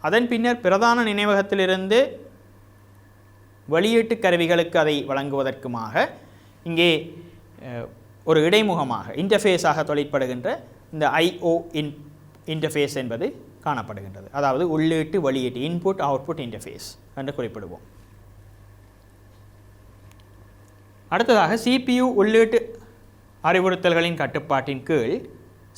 அதன் பின்னர் பிரதான நினைவகத்திலிருந்து வெளியீட்டு கருவிகளுக்கு அதை வழங்குவதற்குமாக இங்கே ஒரு இடைமுகமாக இன்டர்ஃபேஸாக தொழிற்படுகின்ற இந்த IO இன்டர்ஃபேஸ் என்பது காணப்படுகின்றது. அதாவது உள்ளீட்டு வெளியீட்டு இன்புட் அவுட்புட் இன்டர்ஃபேஸ் என்று குறிப்பிடுவோம். அடுத்ததாக CPU உள்ளீட்டு அறிவுறுத்தல்களின் கட்டுப்பாட்டின் கீழ்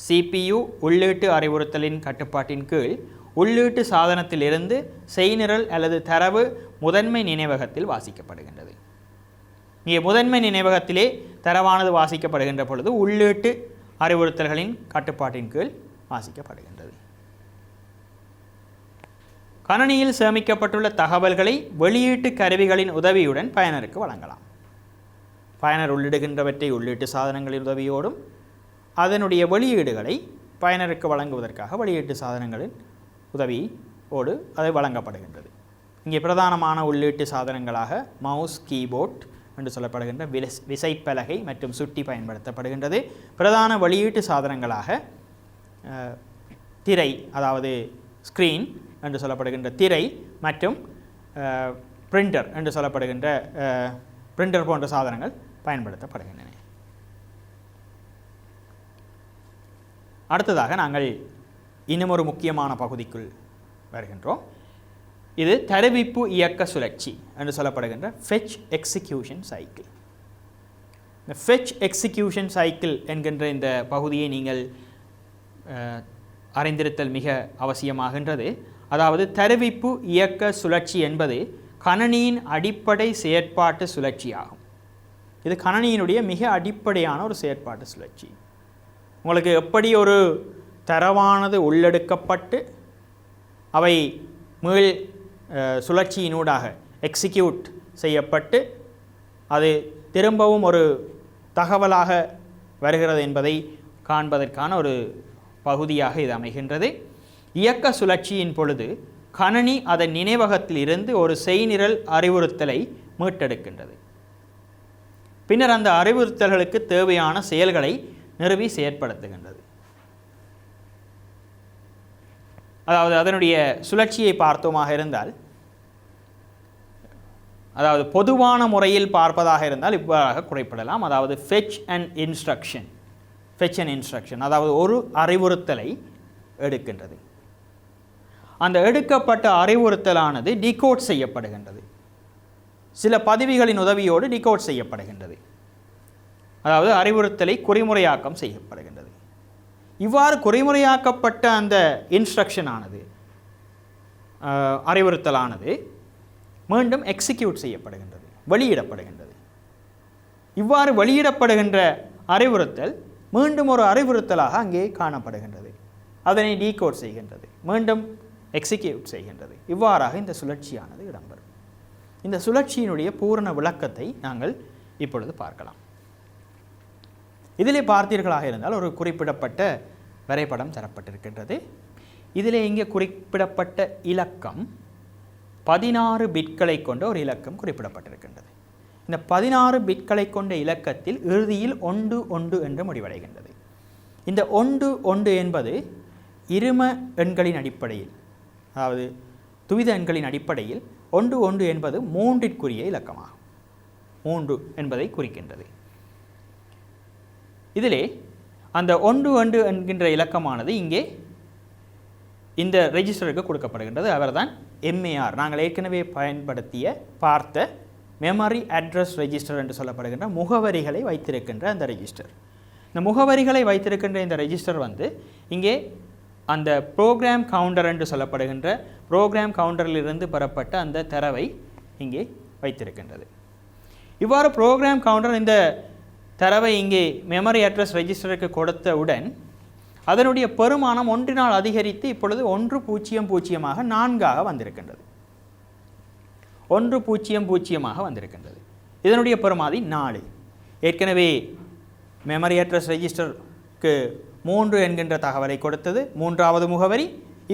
CPU உள்ளீட்டு அறிவுறுத்தலின் கட்டுப்பாட்டின் கீழ் உள்ளீட்டு சாதனத்திலிருந்து செய்நிரல் அல்லது தரவு முதன்மை நினைவகத்தில் வாசிக்கப்படுகின்றது. இங்கே முதன்மை நினைவகத்திலே தரவானது வாசிக்கப்படுகின்ற பொழுது உள்ளீட்டு அறிவுறுத்தல்களின் கட்டுப்பாட்டின் கீழ் வாசிக்கப்படுகின்றது. கணினியில் சேமிக்கப்பட்டுள்ள தகவல்களை வெளியீட்டு கருவிகளின் உதவியுடன் பயனருக்கு வழங்கலாம். பயனர் உள்ளிடுகின்றவற்றை உள்ளீட்டு சாதனங்களின் உதவியோடும் அதனுடைய வெளியீடுகளை பயனருக்கு வழங்குவதற்காக வெளியீட்டு சாதனங்களின் உதவியோடு அது வழங்கப்படுகின்றது. இங்கே பிரதானமான உள்ளீட்டு சாதனங்களாக மவுஸ், கீபோர்ட் என்று சொல்லப்படுகின்ற விசைப்பலகை மற்றும் சுட்டி பயன்படுத்தப்படுகின்றது. பிரதான வெளியீட்டு சாதனங்களாக திரை, அதாவது ஸ்க்ரீன் என்று சொல்லப்படுகின்ற திரை மற்றும் பிரிண்டர் என்று சொல்லப்படுகின்ற பிரிண்டர் போன்ற சாதனங்கள் பயன்படுத்தப்படுகின்றன. அடுத்ததாக நாங்கள் இன்னும் ஒரு முக்கியமான பகுதிக்குள் வருகின்றோம். இது தருவிப்பு இயக்க சுழற்சி என்று சொல்லப்படுகின்ற ஃபெட்ச் எக்ஸிக்யூஷன் சைக்கிள். இந்த ஃபெட்ச் எக்ஸிக்யூஷன் சைக்கிள் என்கின்ற இந்த பகுதியை நீங்கள் அறிந்திருத்தல் மிக அவசியமாகின்றது. அதாவது தருவிப்பு இயக்க சுழற்சி என்பது கணினியின் அடிப்படை செயற்பாட்டு சுழற்சியாகும். இது கணினியினுடைய மிக அடிப்படையான ஒரு செயற்பாட்டு சுழற்சி. உங்களுக்கு எப்படி ஒரு தரவானது உள்ளெடுக்கப்பட்டு அவை மீள் சுழற்சியினூடாக எக்ஸிக்யூட் செய்யப்பட்டு அது திரும்பவும் ஒரு தகவலாக வருகிறது என்பதை காண்பதற்கான ஒரு பகுதியாக இது அமைகின்றது. இயக்க சுழற்சியின் பொழுது கணனி அதன் நினைவகத்தில் இருந்து ஒரு செய்நிரல் அறிவுறுத்தலை மீட்டெடுக்கின்றது. பின்னர் அந்த அறிவுறுத்தல்களுக்கு தேவையான செயல்களை நிறுவி செயற்படுத்துகின்றது. அதாவது அதனுடைய சுழற்சியை பார்த்தோமாக இருந்தால், அதாவது பொதுவான முறையில் பார்ப்பதாக இருந்தால் இவ்வாறாக குறிப்பிடலாம். அதாவது ஃபெச் அண்ட் இன்ஸ்ட்ரக்ஷன், அதாவது ஒரு அறிவுறுத்தலை எடுக்கின்றது. அந்த எடுக்கப்பட்ட அறிவுறுத்தலானது டிகோட் செய்யப்படுகின்றது. சில பதிவுகளின் உதவியோடு டிகோட் செய்யப்படுகின்றது. அதாவது அறிவுறுத்தலை குறிமுறையாக்கம் செய்யப்படுகின்றது. இவ்வாறு குறிமுறையாக்கப்பட்ட அந்த இன்ஸ்ட்ரக்ஷனானது, அறிவுறுத்தலானது மீண்டும் எக்ஸிக்யூட் செய்யப்படுகின்றது, வெளியிடப்படுகின்றது. இவ்வாறு வெளியிடப்படுகின்ற அறிவுறுத்தல் மீண்டும் ஒரு அறிவுறுத்தலாக அங்கே காணப்படுகின்றது. அதனை டீகோட் செய்கின்றது, மீண்டும் எக்ஸிக்யூட் செய்கின்றது. இவ்வாறாக இந்த சுழற்சியானது இடம்பெறும். இந்த சுழற்சியினுடைய பூரண விளக்கத்தை நாங்கள் இப்பொழுது பார்க்கலாம். இதிலே பார்த்தீர்களாக இருந்தால் ஒரு குறிப்பிடப்பட்ட வரைபடம் தரப்பட்டிருக்கின்றது. இதிலே இங்கே குறிப்பிடப்பட்ட இலக்கம் 16 பிட்களை கொண்ட ஒரு இலக்கம் குறிப்பிடப்பட்டிருக்கின்றது. இந்த 16 பிட்களை கொண்ட இலக்கத்தில் இறுதியில் 1 என்று முடிவடைகின்றது. இந்த 1 என்பது இரும எண்களின் அடிப்படையில், அதாவது துவித எண்களின் அடிப்படையில் 1 என்பது 3ற்குரிய இலக்கமாகும். 3 என்பதை குறிக்கின்றது. இதிலே அந்த 1 என்கின்ற இலக்கமானது இங்கே இந்த ரெஜிஸ்டருக்கு கொடுக்கப்படுகின்றது. அவர்தான் MAR, நாங்கள் ஏற்கனவே பார்த்த மெமரி அட்ரஸ் ரெஜிஸ்டர் என்று சொல்லப்படுகின்ற முகவரிகளை வைத்திருக்கின்ற அந்த ரெஜிஸ்டர். இந்த முகவரிகளை வைத்திருக்கின்ற இந்த ரெஜிஸ்டர் இங்கே அந்த ப்ரோக்ராம் கவுண்டர் என்று சொல்லப்படுகின்ற ப்ரோக்ராம் கவுண்டரிலிருந்து பெறப்பட்ட அந்த தரவை இங்கே வைத்திருக்கின்றது. இவ்வாறு ப்ரோக்ராம் கவுண்டர் இந்த தரவை இங்கே மெமரி அட்ரஸ் ரெஜிஸ்டருக்கு கொடுத்தவுடன் அதனுடைய பெருமானம் 1 அதிகரித்து இப்பொழுது 100 4 வந்திருக்கின்றது. 100 வந்திருக்கின்றது. இதனுடைய பெருமாதி 4. ஏற்கனவே மெமரி அட்ரஸ் ரெஜிஸ்டருக்கு 3 என்கின்ற தகவலை கொடுத்தது 3வது முகவரி.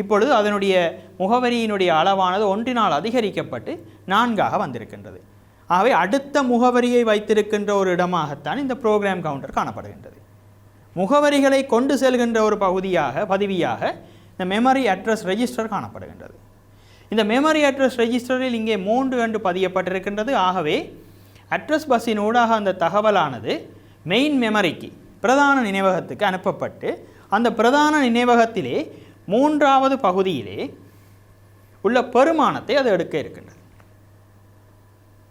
இப்பொழுது அதனுடைய முகவரியினுடைய அளவானது 1 அதிகரிக்கப்பட்டு 4 வந்திருக்கின்றது. ஆகவே அடுத்த முகவரியை வைத்திருக்கின்ற ஒரு இடமாகத்தான் இந்த ப்ரோக்ராம் கவுண்டர் காணப்படுகின்றது. முகவரிகளை கொண்டு செல்கின்ற ஒரு பதிவியாக இந்த மெமரி அட்ரஸ் ரெஜிஸ்டர் காணப்படுகின்றது. இந்த மெமரி அட்ரஸ் ரெஜிஸ்டரில் இங்கே 3 என்று பதியப்பட்டிருக்கின்றது. ஆகவே அட்ரஸ் பஸ்ஸின் ஊடாக அந்த தகவலானது மெயின் மெமரிக்கு, பிரதான நினைவகத்துக்கு அனுப்பப்பட்டு அந்த பிரதான நினைவகத்திலே 3வது பகுதியிலே உள்ள பெருமானத்தை அது எடுக்க இருக்கின்றது.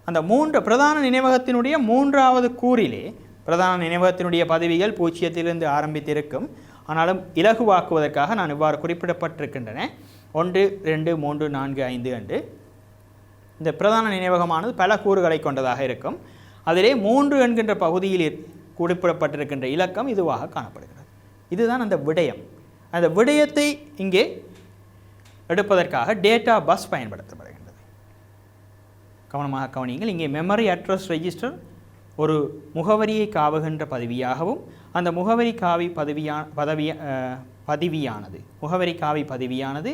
அந்த பிரதான நினைவகத்தினுடைய 3வது கூறிலே, பிரதான நினைவகத்தினுடைய பதவிகள் 0 ஆரம்பித்திருக்கும். ஆனாலும் இலகுவாக்குவதற்காக நான் இவ்வாறு குறிப்பிடப்பட்டிருக்கின்றன 1 2 3 4 5 என்று. இந்த பிரதான நினைவகமானது பல கூறுகளை கொண்டதாக இருக்கும். அதிலே 3 என்கின்ற பகுதியில் குறிப்பிடப்பட்டிருக்கின்ற இலக்கம் இதுவாக காணப்படுகிறது. இதுதான் அந்த விடயம். அந்த விடயத்தை இங்கே எடுப்பதற்காக டேட்டா பஸ் பயன்படுத்தப்படுகின்றது. கவனமாக கவனியுங்கள். இங்கே மெமரி அட்ரஸ் ரெஜிஸ்டர் ஒரு முகவரியை காவுகின்ற பதிவியாகவும், அந்த முகவரி காவி பதிவியானது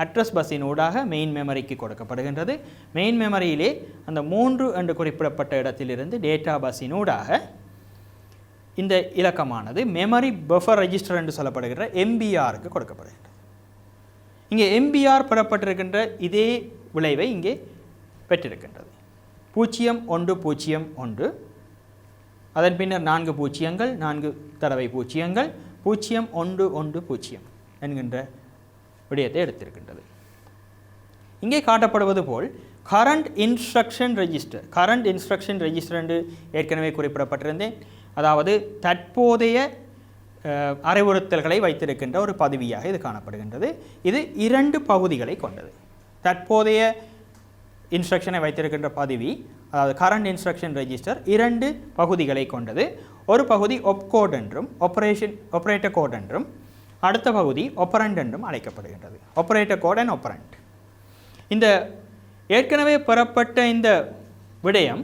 அட்ரஸ் பஸ்ஸின் ஊடாக மெயின் மெமரிக்கு கொடுக்கப்படுகின்றது. மெயின் மெமரியிலே அந்த 3 என்று குறிப்பிடப்பட்ட இடத்திலிருந்து டேட்டா பஸ்ஸின் ஊடாக இந்த இலக்கமானது மெமரி பஃபர் ரெஜிஸ்டர் என்று சொல்லப்படுகின்ற MBRக்கு கொடுக்கப்படுகின்றது. இங்கே MBR பெறப்பட்டிருக்கின்ற இதே விளைவை இங்கே பெற்றிருக்கின்றது. 0101, அதன் பின்னர் 4 பூஜ்ஜியங்கள், 4 தடவை பூஜ்ஜியங்கள், 0110 என்கின்ற விடயத்தை எடுத்திருக்கின்றது. இங்கே காட்டப்படுவது போல் கரண்ட் இன்ஸ்ட்ரக்ஷன் ரெஜிஸ்டர் என்று ஏற்கனவே குறிப்பிடப்பட்டிருந்தேன். அதாவது தற்போதைய அறிவுறுத்தல்களை வைத்திருக்கின்ற ஒரு பதிவியாக இது காணப்படுகின்றது. இது 2 பகுதிகளை கொண்டது. தற்போதைய இன்ஸ்ட்ரக்ஷனை வைத்திருக்கின்ற பதிவி, அதாவது கரண்ட் இன்ஸ்ட்ரக்ஷன் ரெஜிஸ்டர் 2 பகுதிகளை கொண்டது. ஒரு பகுதி ஒப்கோட் என்றும் ஆப்பரேட்டர் கோட் என்றும், அடுத்த பகுதி ஆப்பரண்ட் என்றும் அழைக்கப்படுகின்றது. Operator code and operand. இந்த ஏற்கனவே பெறப்பட்ட இந்த விடயம்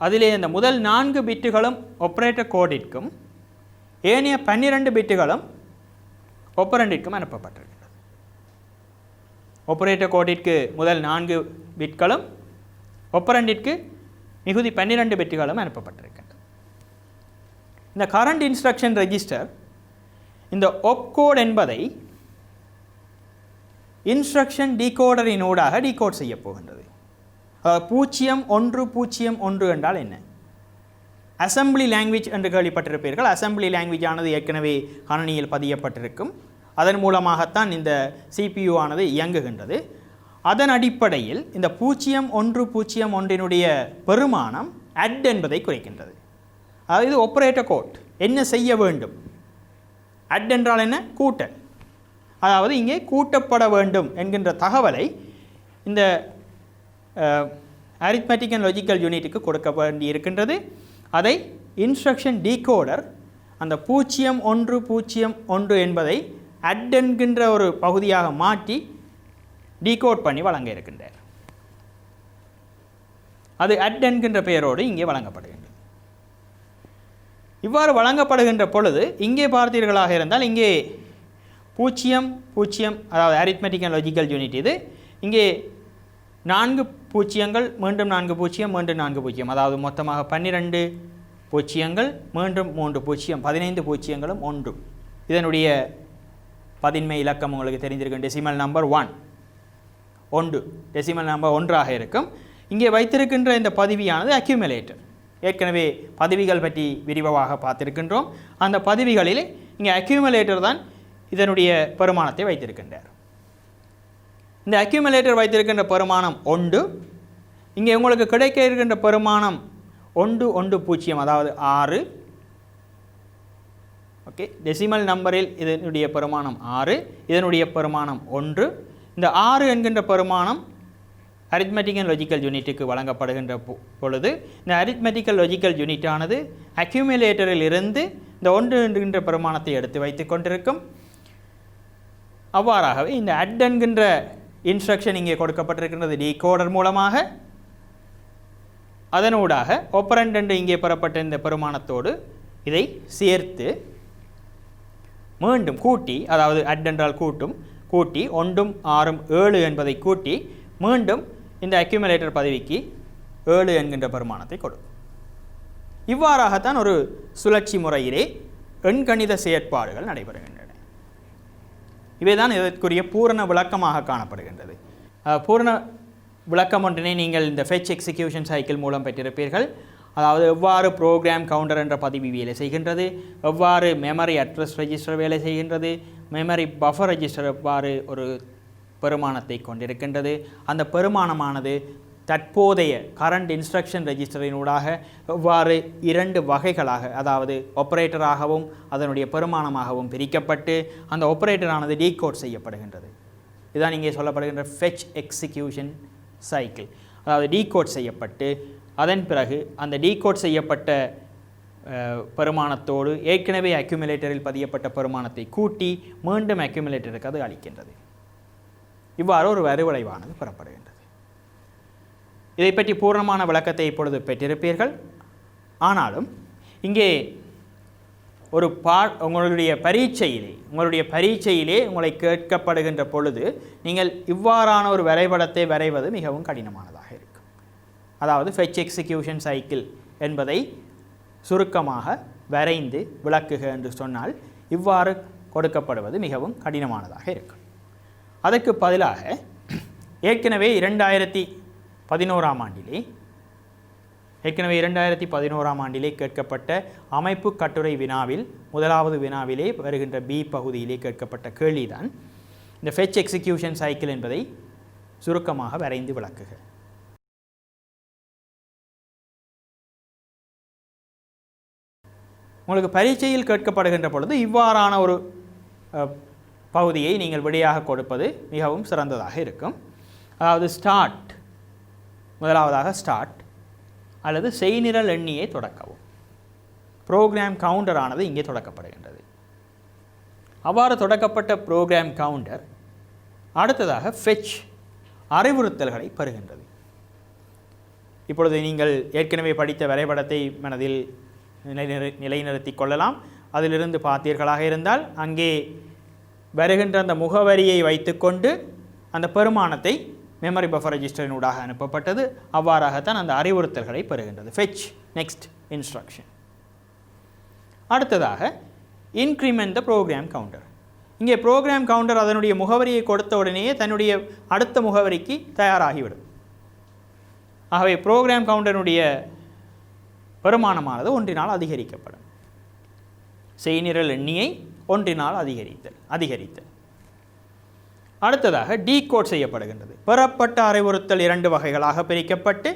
அதிலே இந்த முதல் 4 பிட்டுகளும் ஆப்பரேட்டர் கோடிற்கும் ஏனைய 12 பிட்டுகளும் ஆப்பரண்டிற்கும் அனுப்பப்பட்டிருக்கிறது. ஆப்பரேட்டர் கோடிற்கு முதல் 4 பிட்களும் ஆப்பரண்டிற்கு மிகுதி 12 பிட்டுகளும் அனுப்பப்பட்டிருக்கின்றன. இந்த கரண்ட் இன்ஸ்ட்ரக்ஷன் ரெஜிஸ்டர் இந்த ஒப்கோட் என்பதை இன்ஸ்ட்ரக்ஷன் டீகோடரினூடாக டீகோட் செய்ய போகின்றது. 0101 என்றால் என்ன? அசம்பிளி லாங்குவேஜ் என்று கேள்விப்பட்டிருப்பீர்கள். அசம்பிளி லாங்குவேஜ் ஆனது ஏற்கனவே கணினியில் பதியப்பட்டிருக்கும். அதன் மூலமாகத்தான் இந்த CPU ஆனது இயங்குகின்றது. அதன் அடிப்படையில் இந்த 0101 பெருமானம் அட் என்பதை குறைக்கின்றது. அதாவது இது ஆப்பரேட்டர் கோட் என்ன செய்ய வேண்டும். அட் என்றால் என்ன? கூட்டல். அதாவது இங்கே கூட்டப்பட வேண்டும் என்கின்ற தகவலை இந்த அரித்மெட்டிக் அண்ட் லாஜிக்கல் யூனிட்டுக்கு கொடுக்க வேண்டி இருக்கின்றது. அதை இன்ஸ்ட்ரக்ஷன் டீகோடர் அந்த 0101 என்பதை அட் என்கின்ற ஒரு பகுதியாக மாற்றி டீகோட் பண்ணி வழங்க இருக்கின்றார். அது அட் என்கின்ற பெயரோடு இங்கே வழங்கப்படுகின்றது. இவ்வாறு வழங்கப்படுகின்ற பொழுது இங்கே பார்த்தீர்களாக இருந்தால் இங்கே 00 அதாவது அரித்மெட்டிக் அண்ட் லாஜிக்கல் யூனிட் இது. இங்கே 4 பூஜ்ஜியங்கள் மீண்டும் 4 பூஜ்ஜியம் மீண்டும் 4 பூஜ்ஜியம், அதாவது மொத்தமாக 12 பூஜ்ஜியங்கள் மீண்டும் 3 பூஜ்ஜியம், 15 பூஜ்ஜியங்களும் 1. இதனுடைய பதின்மை இலக்கம் உங்களுக்கு தெரிந்திருக்கும். டெசிமல் நம்பர் 1 டெசிமல் நம்பர் 1ஆக இருக்கும். இங்கே வைத்திருக்கின்ற இந்த பதிவியானது அக்யூமுலேட்டர். ஏற்கனவே பதிவிகள் பற்றி விரிவாக பார்த்திருக்கின்றோம். அந்த பதிவிகளில் இங்கே அக்யூமுலேட்டர் தான் இதனுடைய பெருமானத்தை வைத்திருக்கின்றார். இந்த அக்யூமுலேட்டர் வைத்திருக்கின்ற பெருமானம் 1. இங்கே உங்களுக்கு கிடைக்க இருக்கின்ற பெருமானம் 110 அதாவது 6. ஓகே, டெசிமல் நம்பரில் இதனுடைய பெருமானம் 6, இதனுடைய பெருமானம் 1. இந்த 6 என்கின்ற பெருமானம் அரித்மெட்டிக் அண்ட் லாஜிக்கல் யூனிட்டுக்கு வழங்கப்படுகின்ற பொழுது இந்த அரித்மெட்டிக்கல் லாஜிக்கல் யூனிட் ஆனது அக்யூமுலேட்டரில் இருந்து இந்த 1 என்கின்ற பெருமானத்தை எடுத்து வைத்துக் கொண்டிருக்கும். அவ்வாறாகவே இந்த அட் என்கின்ற இன்ஸ்ட்ரக்ஷன் இங்கே கொடுக்கப்பட்டிருக்கின்றது டீகோடர் மூலமாக. அதனூடாக ஆப்பரண்ட் என்று இங்கே பெறப்பட்ட இந்த பெருமானத்தோடு இதை சேர்த்து மீண்டும் கூட்டி, அதாவது அட் என்றால் கூட்டி 1 6 7 என்பதை கூட்டி மீண்டும் இந்த அக்யூமுலேட்டர் பதவிக்கு 7 என்கின்ற பெருமானத்தை கொடுக்கும். இவ்வாறாகத்தான் ஒரு சுழற்சி முறையிலே எண்கணித செயற்பாடுகள் நடைபெறுகின்றன. இவைதான் இதற்குரிய பூரண விளக்கமாக காணப்படுகின்றது. பூரண விளக்கம் ஒன்றினை நீங்கள் இந்த ஃபெச் எக்ஸிக்யூஷன் சைக்கிள் மூலம் பெற்றிருப்பீர்கள். அதாவது எவ்வாறு ப்ரோக்ராம் கவுண்டர் என்ற பதிவு வேலை செய்கின்றது, எவ்வாறு மெமரி அட்ரஸ் ரெஜிஸ்டர் வேலை செய்கின்றது, மெமரி பஃபர் ரெஜிஸ்டர் எவ்வாறு ஒரு பெருமானத்தை கொண்டிருக்கின்றது, அந்த பெருமானமானது தற்போதைய கரண்ட் இன்ஸ்ட்ரக்ஷன் ரெஜிஸ்டரினூடாக எவ்வாறு 2 வகைகளாக, அதாவது ஆப்பரேட்டராகவும் அதனுடைய பெருமானமாகவும் பிரிக்கப்பட்டு அந்த ஆப்பரேட்டரானது டீகோட் செய்யப்படுகின்றது. இதுதான் இங்கே சொல்லப்படுகின்ற ஃபெச் எக்ஸிக்யூஷன் சைக்கிள். அதாவது டீகோட் செய்யப்பட்டு அதன் பிறகு அந்த டீகோட் செய்யப்பட்ட பெருமானத்தோடு ஏற்கனவே அக்யூமுலேட்டரில் பதியப்பட்ட பெருமானத்தை கூட்டி மீண்டும் அக்யூமுலேட்டருக்கு அது அளிக்கின்றது. இவ்வாறு ஒரு வரிவளைவானது பெறப்படுகின்றது. இதை பற்றி பூர்ணமான விளக்கத்தை இப்பொழுது பெற்றிருப்பீர்கள். ஆனாலும் இங்கே ஒரு உங்களுடைய பரீட்சையிலே உங்களை கேட்கப்படுகின்ற பொழுது நீங்கள் இவ்வாறான ஒரு வரைபடத்தை வரைவது மிகவும் கடினமானதாக இருக்கும். அதாவது ஃபெச் எக்ஸிக்யூஷன் சைக்கிள் என்பதை சுருக்கமாக வரைந்து விளக்குக என்று சொன்னால் இவ்வாறு கொடுக்கப்படுவது மிகவும் கடினமானதாக இருக்கும். அதற்கு பதிலாக ஏற்கனவே 2011ஆம் ஆண்டிலே கேட்கப்பட்ட அமைப்பு கட்டுரை வினாவில் முதலாவது வினாவிலே வருகின்ற பி பகுதியிலே கேட்கப்பட்ட கேள்விதான் இந்த ஃபெச் எக்ஸிக்யூஷன் சைக்கிள் என்பதை சுருக்கமாக வரைந்து விளக்குக. உங்களுக்கு பரீட்சையில் கேட்கப்படுகின்ற பொழுது இவ்வாறான ஒரு பகுதியை நீங்கள் விடையாக கொடுப்பது மிகவும் சிறந்ததாக இருக்கும். அதாவது முதலாவதாக ஸ்டார்ட் அல்லது செய்நிரல் எண்ணியை தொடக்கவும். ப்ரோக்ராம் கவுண்டர் ஆனது இங்கே தொடக்கப்படுகின்றது. அவ்வாறு தொடக்கப்பட்ட ப்ரோக்ராம் கவுண்டர் அடுத்ததாக ஃபெச் அறிவுறுத்தல்களை பெறுகின்றது. இப்பொழுது நீங்கள் ஏற்கனவே படித்த வரைபடத்தை மனதில் நிலைநிறுத்தி கொள்ளலாம். அதிலிருந்து பார்த்தீர்களாக இருந்தால் அங்கே வருகின்ற அந்த முகவரியை வைத்துக்கொண்டு அந்த பெருமானத்தை மெமரி பஃபர் ரெஜிஸ்டரினூடாக அனுப்பப்பட்டது. அவ்வாறாகத்தான் அந்த அறிவுறுத்தல்களை பெறுகின்றது. Fetch next instruction. அடுத்ததாக இன்க்ரிமெண்ட் த ப்ரோக்ராம் கவுண்டர். இங்கே ப்ரோக்ராம் கவுண்டர் அதனுடைய முகவரியை கொடுத்த உடனேயே தன்னுடைய அடுத்த முகவரிக்கு தயாராகிவிடும். ஆகவே ப்ரோக்ராம் கவுண்டருடைய பெருமானமானது ஒன்றினால் அதிகரிக்கப்படும். செய்நிரல் எண்ணியை ஒன்றினால் அதிகரித்தல். அடுத்ததாக டீகோட் செய்யப்படுகின்றது. பெறப்பட்ட அறிவுறுத்தல் 2 வகைகளாக பிரிக்கப்பட்டு,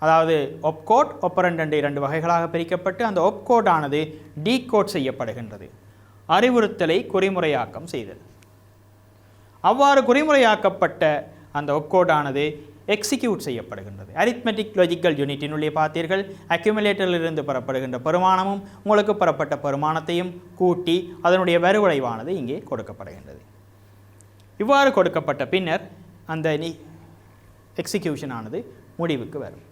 அதாவது ஒப்கோட் ஒப்பரண்ட் என்ற 2 வகைகளாக பிரிக்கப்பட்டு அந்த ஒப்கோட் ஆனது டீகோட் செய்யப்படுகின்றது. அறிவுறுத்தலை குறிமுறையாக்கம் செய்தல். அவ்வாறு குறிமுறையாக்கப்பட்ட அந்த ஒப்கோட் ஆனது எக்ஸிக்யூட் செய்யப்படுகின்றது. அரித்மெட்டிக் லாஜிக்கல் யூனிட்டினுள்ளே பார்த்தீர்கள், அக்யூமுலேட்டரிலிருந்து பெறப்படுகின்ற பெருமானமும் உங்களுக்கு பெறப்பட்ட பெருமானத்தையும் கூட்டி அதனுடைய வருவளைவானது இங்கே கொடுக்கப்படுகின்றது. இவ்வாறு கொடுக்கப்பட்ட பின்னர் அந்த எக்ஸிக்யூஷன் ஆனது முடிவுக்கு வரும்.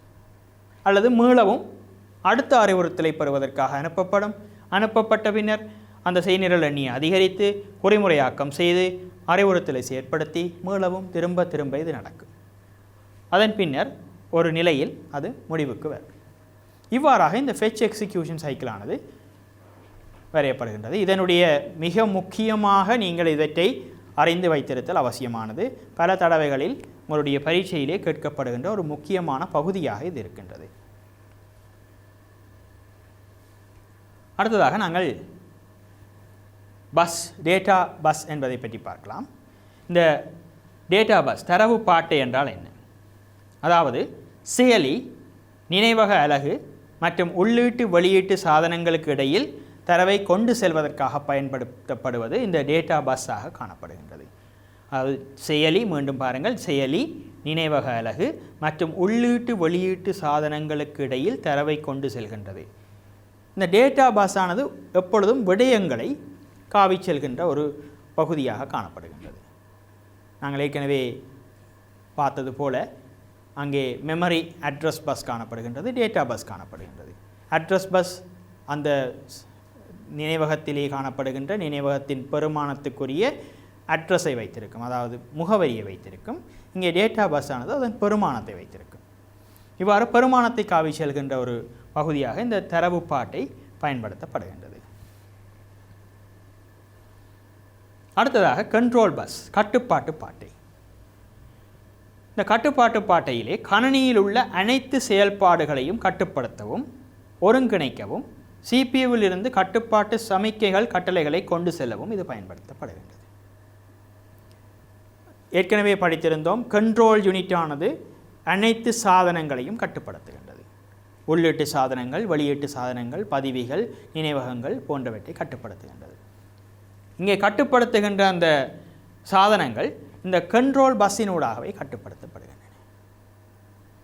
அல்லது மீளவும் அடுத்த அறிவுறுத்தலை பெறுவதற்காக அனுப்பப்பட்ட பின்னர் அந்த செய்நிரல் எண்ணியை அதிகரித்து குறிமுறையாக்கம் செய்து அறிவுறுத்தலை செயற்படுத்தி மீளவும் திரும்ப இது நடக்கும். அதன் பின்னர் ஒரு நிலையில் அது முடிவுக்கு வரும். இவ்வாறாக இந்த ஃபெச் எக்ஸிக்யூஷன் சைக்கிளானது வரையப்படுகின்றது. இதனுடைய மிக முக்கியமாக நீங்கள் இவற்றை அறிந்து வைத்திருத்தல் அவசியமானது. பல தடவைகளில் உங்களுடைய பரீட்சையிலே கேட்கப்படுகின்ற ஒரு முக்கியமான பகுதியாக இது இருக்கின்றது. அடுத்ததாக நாங்கள் டேட்டா பஸ் என்பதை பற்றி பார்க்கலாம். இந்த டேட்டா பஸ் தரவு பாட்டை என்றால் என்ன? அதாவது செயலி, நினைவக அலகு மற்றும் உள்ளீட்டு வெளியீட்டு சாதனங்களுக்கு இடையில் தரவை கொண்டு செல்வதற்காக பயன்படுத்தப்படுவது இந்த டேட்டா பஸ்ஸாக காணப்படுகின்றது. அதாவது செயலி, மீண்டும் பாருங்கள், செயலி, நினைவக அலகு மற்றும் உள்ளீட்டு வெளியீட்டு சாதனங்களுக்கு இடையில் தரவை கொண்டு செல்கின்றது. இந்த டேட்டா பஸ் ஆனது எப்பொழுதும் விடயங்களை காவி செல்கின்ற ஒரு பகுதியாக காணப்படுகின்றது. நாங்கள் ஏற்கனவே பார்த்தது போல அங்கே மெமரி அட்ரஸ் பஸ் காணப்படுகின்றது, டேட்டா பஸ் காணப்படுகின்றது. அட்ரஸ் பஸ் அந்த நினைவகத்திலே காணப்படுகின்ற நினைவகத்தின் பெருமானத்துக்குரிய அட்ரஸை வைத்திருக்கும், அதாவது முகவரியை வைத்திருக்கும். இங்கே டேட்டா பஸ் ஆனது அதன் பெருமானத்தை வைத்திருக்கும். இவ்வாறு பெருமானத்தை காவி செல்கின்ற ஒரு பகுதியாக இந்த தரவு பாட்டை பயன்படுத்தப்படுகின்றது. அடுத்ததாக கண்ட்ரோல் பஸ், கட்டுப்பாட்டு பாட்டை. இந்த கட்டுப்பாட்டு பாட்டையிலே கணினியில் உள்ள அனைத்து செயல்பாடுகளையும் கட்டுப்படுத்தவும் ஒருங்கிணைக்கவும் சிபியூவில் இருந்து கட்டுப்பாட்டு சமிக்கைகள் கட்டளைகளை கொண்டு செல்லவும் இது பயன்படுத்தப்படுகின்றது. ஏற்கனவே படித்திருந்தோம், கண்ட்ரோல் யூனிட்டானது அனைத்து சாதனங்களையும் கட்டுப்படுத்துகின்றது. உள்ளீட்டு சாதனங்கள், வெளியீட்டு சாதனங்கள், பதிவிகள், நினைவகங்கள் போன்றவற்றை கட்டுப்படுத்துகின்றது. இங்கே கட்டுப்படுத்துகின்ற அந்த சாதனங்கள் இந்த கண்ட்ரோல் பஸ்ஸினூடாகவே கட்டுப்படுத்தப்படுகின்றன.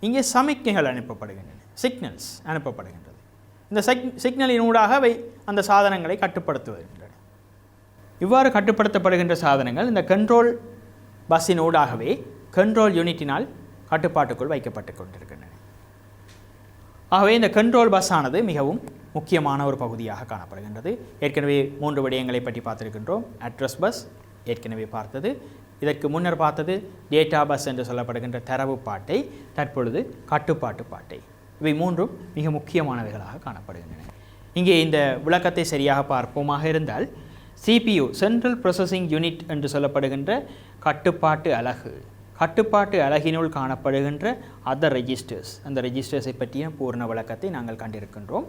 இங்கே சமிக்கைகள் அனுப்பப்படுகின்றன, சிக்னல்ஸ் அனுப்பப்படுகின்றது. இந்த சிக்னலினூடாக அவை அந்த சாதனங்களை கட்டுப்படுத்துகின்றன. இவ்வாறு கட்டுப்படுத்தப்படுகின்ற சாதனங்கள் இந்த கண்ட்ரோல் பஸ்ஸினூடாகவே கண்ட்ரோல் யூனிட்டினால் கட்டுப்பாட்டுக்குள் வைக்கப்பட்டு கொண்டிருக்கின்றன. ஆகவே இந்த கண்ட்ரோல் பஸ் ஆனது மிகவும் முக்கியமான ஒரு பகுதியாக காணப்படுகின்றது. ஏற்கனவே 3 விடயங்களை பற்றி பார்த்திருக்கின்றோம். அட்ரஸ் பஸ் ஏற்கனவே பார்த்தது, இதற்கு முன்னர் பார்த்தது டேட்டா பஸ் என்று சொல்லப்படுகின்ற தரவு பாட்டை, தற்பொழுது கட்டுப்பாட்டு பாட்டை. இவை 3ம் மிக முக்கியமானவைகளாக காணப்படுகின்றன. இங்கே இந்த விளக்கத்தை சரியாக பார்ப்போமாக இருந்தால், CPU சென்ட்ரல் ப்ராசஸிங் யூனிட் என்று சொல்லப்படுகின்ற கட்டுப்பாட்டு அலகினுள் காணப்படுகின்ற அதர் ரெஜிஸ்டர்ஸ், அந்த ரெஜிஸ்டர்ஸை பற்றிய பூர்ண விளக்கத்தை நாங்கள் கண்டிருக்கின்றோம்.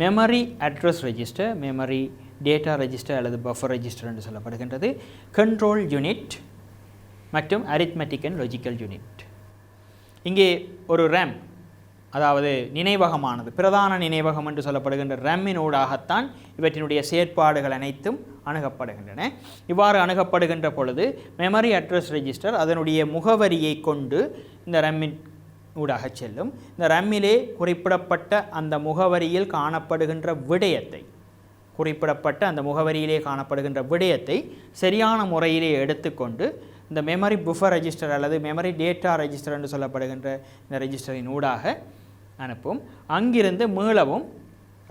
Memory address register, memory data register அல்லது பஃபர் ரெஜிஸ்டர் என்று சொல்லப்படுகின்றது, கண்ட்ரோல் யூனிட் மற்றும் அரித்மெட்டிக் அண்ட் லாஜிக்கல் யூனிட். இங்கே ஒரு RAM, அதாவது நினைவகமானது பிரதான நினைவகம் என்று சொல்லப்படுகின்ற ரம்மினூடாகத்தான் இவற்றினுடைய செயற்பாடுகள் அனைத்தும் அணுகப்படுகின்றன. இவ்வாறு அணுகப்படுகின்ற பொழுது மெமரி அட்ரஸ் ரெஜிஸ்டர் அதனுடைய முகவரியை கொண்டு இந்த ரம்மின் ஊடாக செல்லும். இந்த ரம்மிலே குறிப்பிடப்பட்ட அந்த முகவரியில் காணப்படுகின்ற விடயத்தை சரியான முறையிலே எடுத்துக்கொண்டு இந்த மெமரி புஃபர் ரெஜிஸ்டர் அல்லது மெமரி டேட்டா ரெஜிஸ்டர் என்று சொல்லப்படுகின்ற இந்த ரெஜிஸ்டரின் ஊடாக அனுப்பும். அங்கிருந்து மீளவும்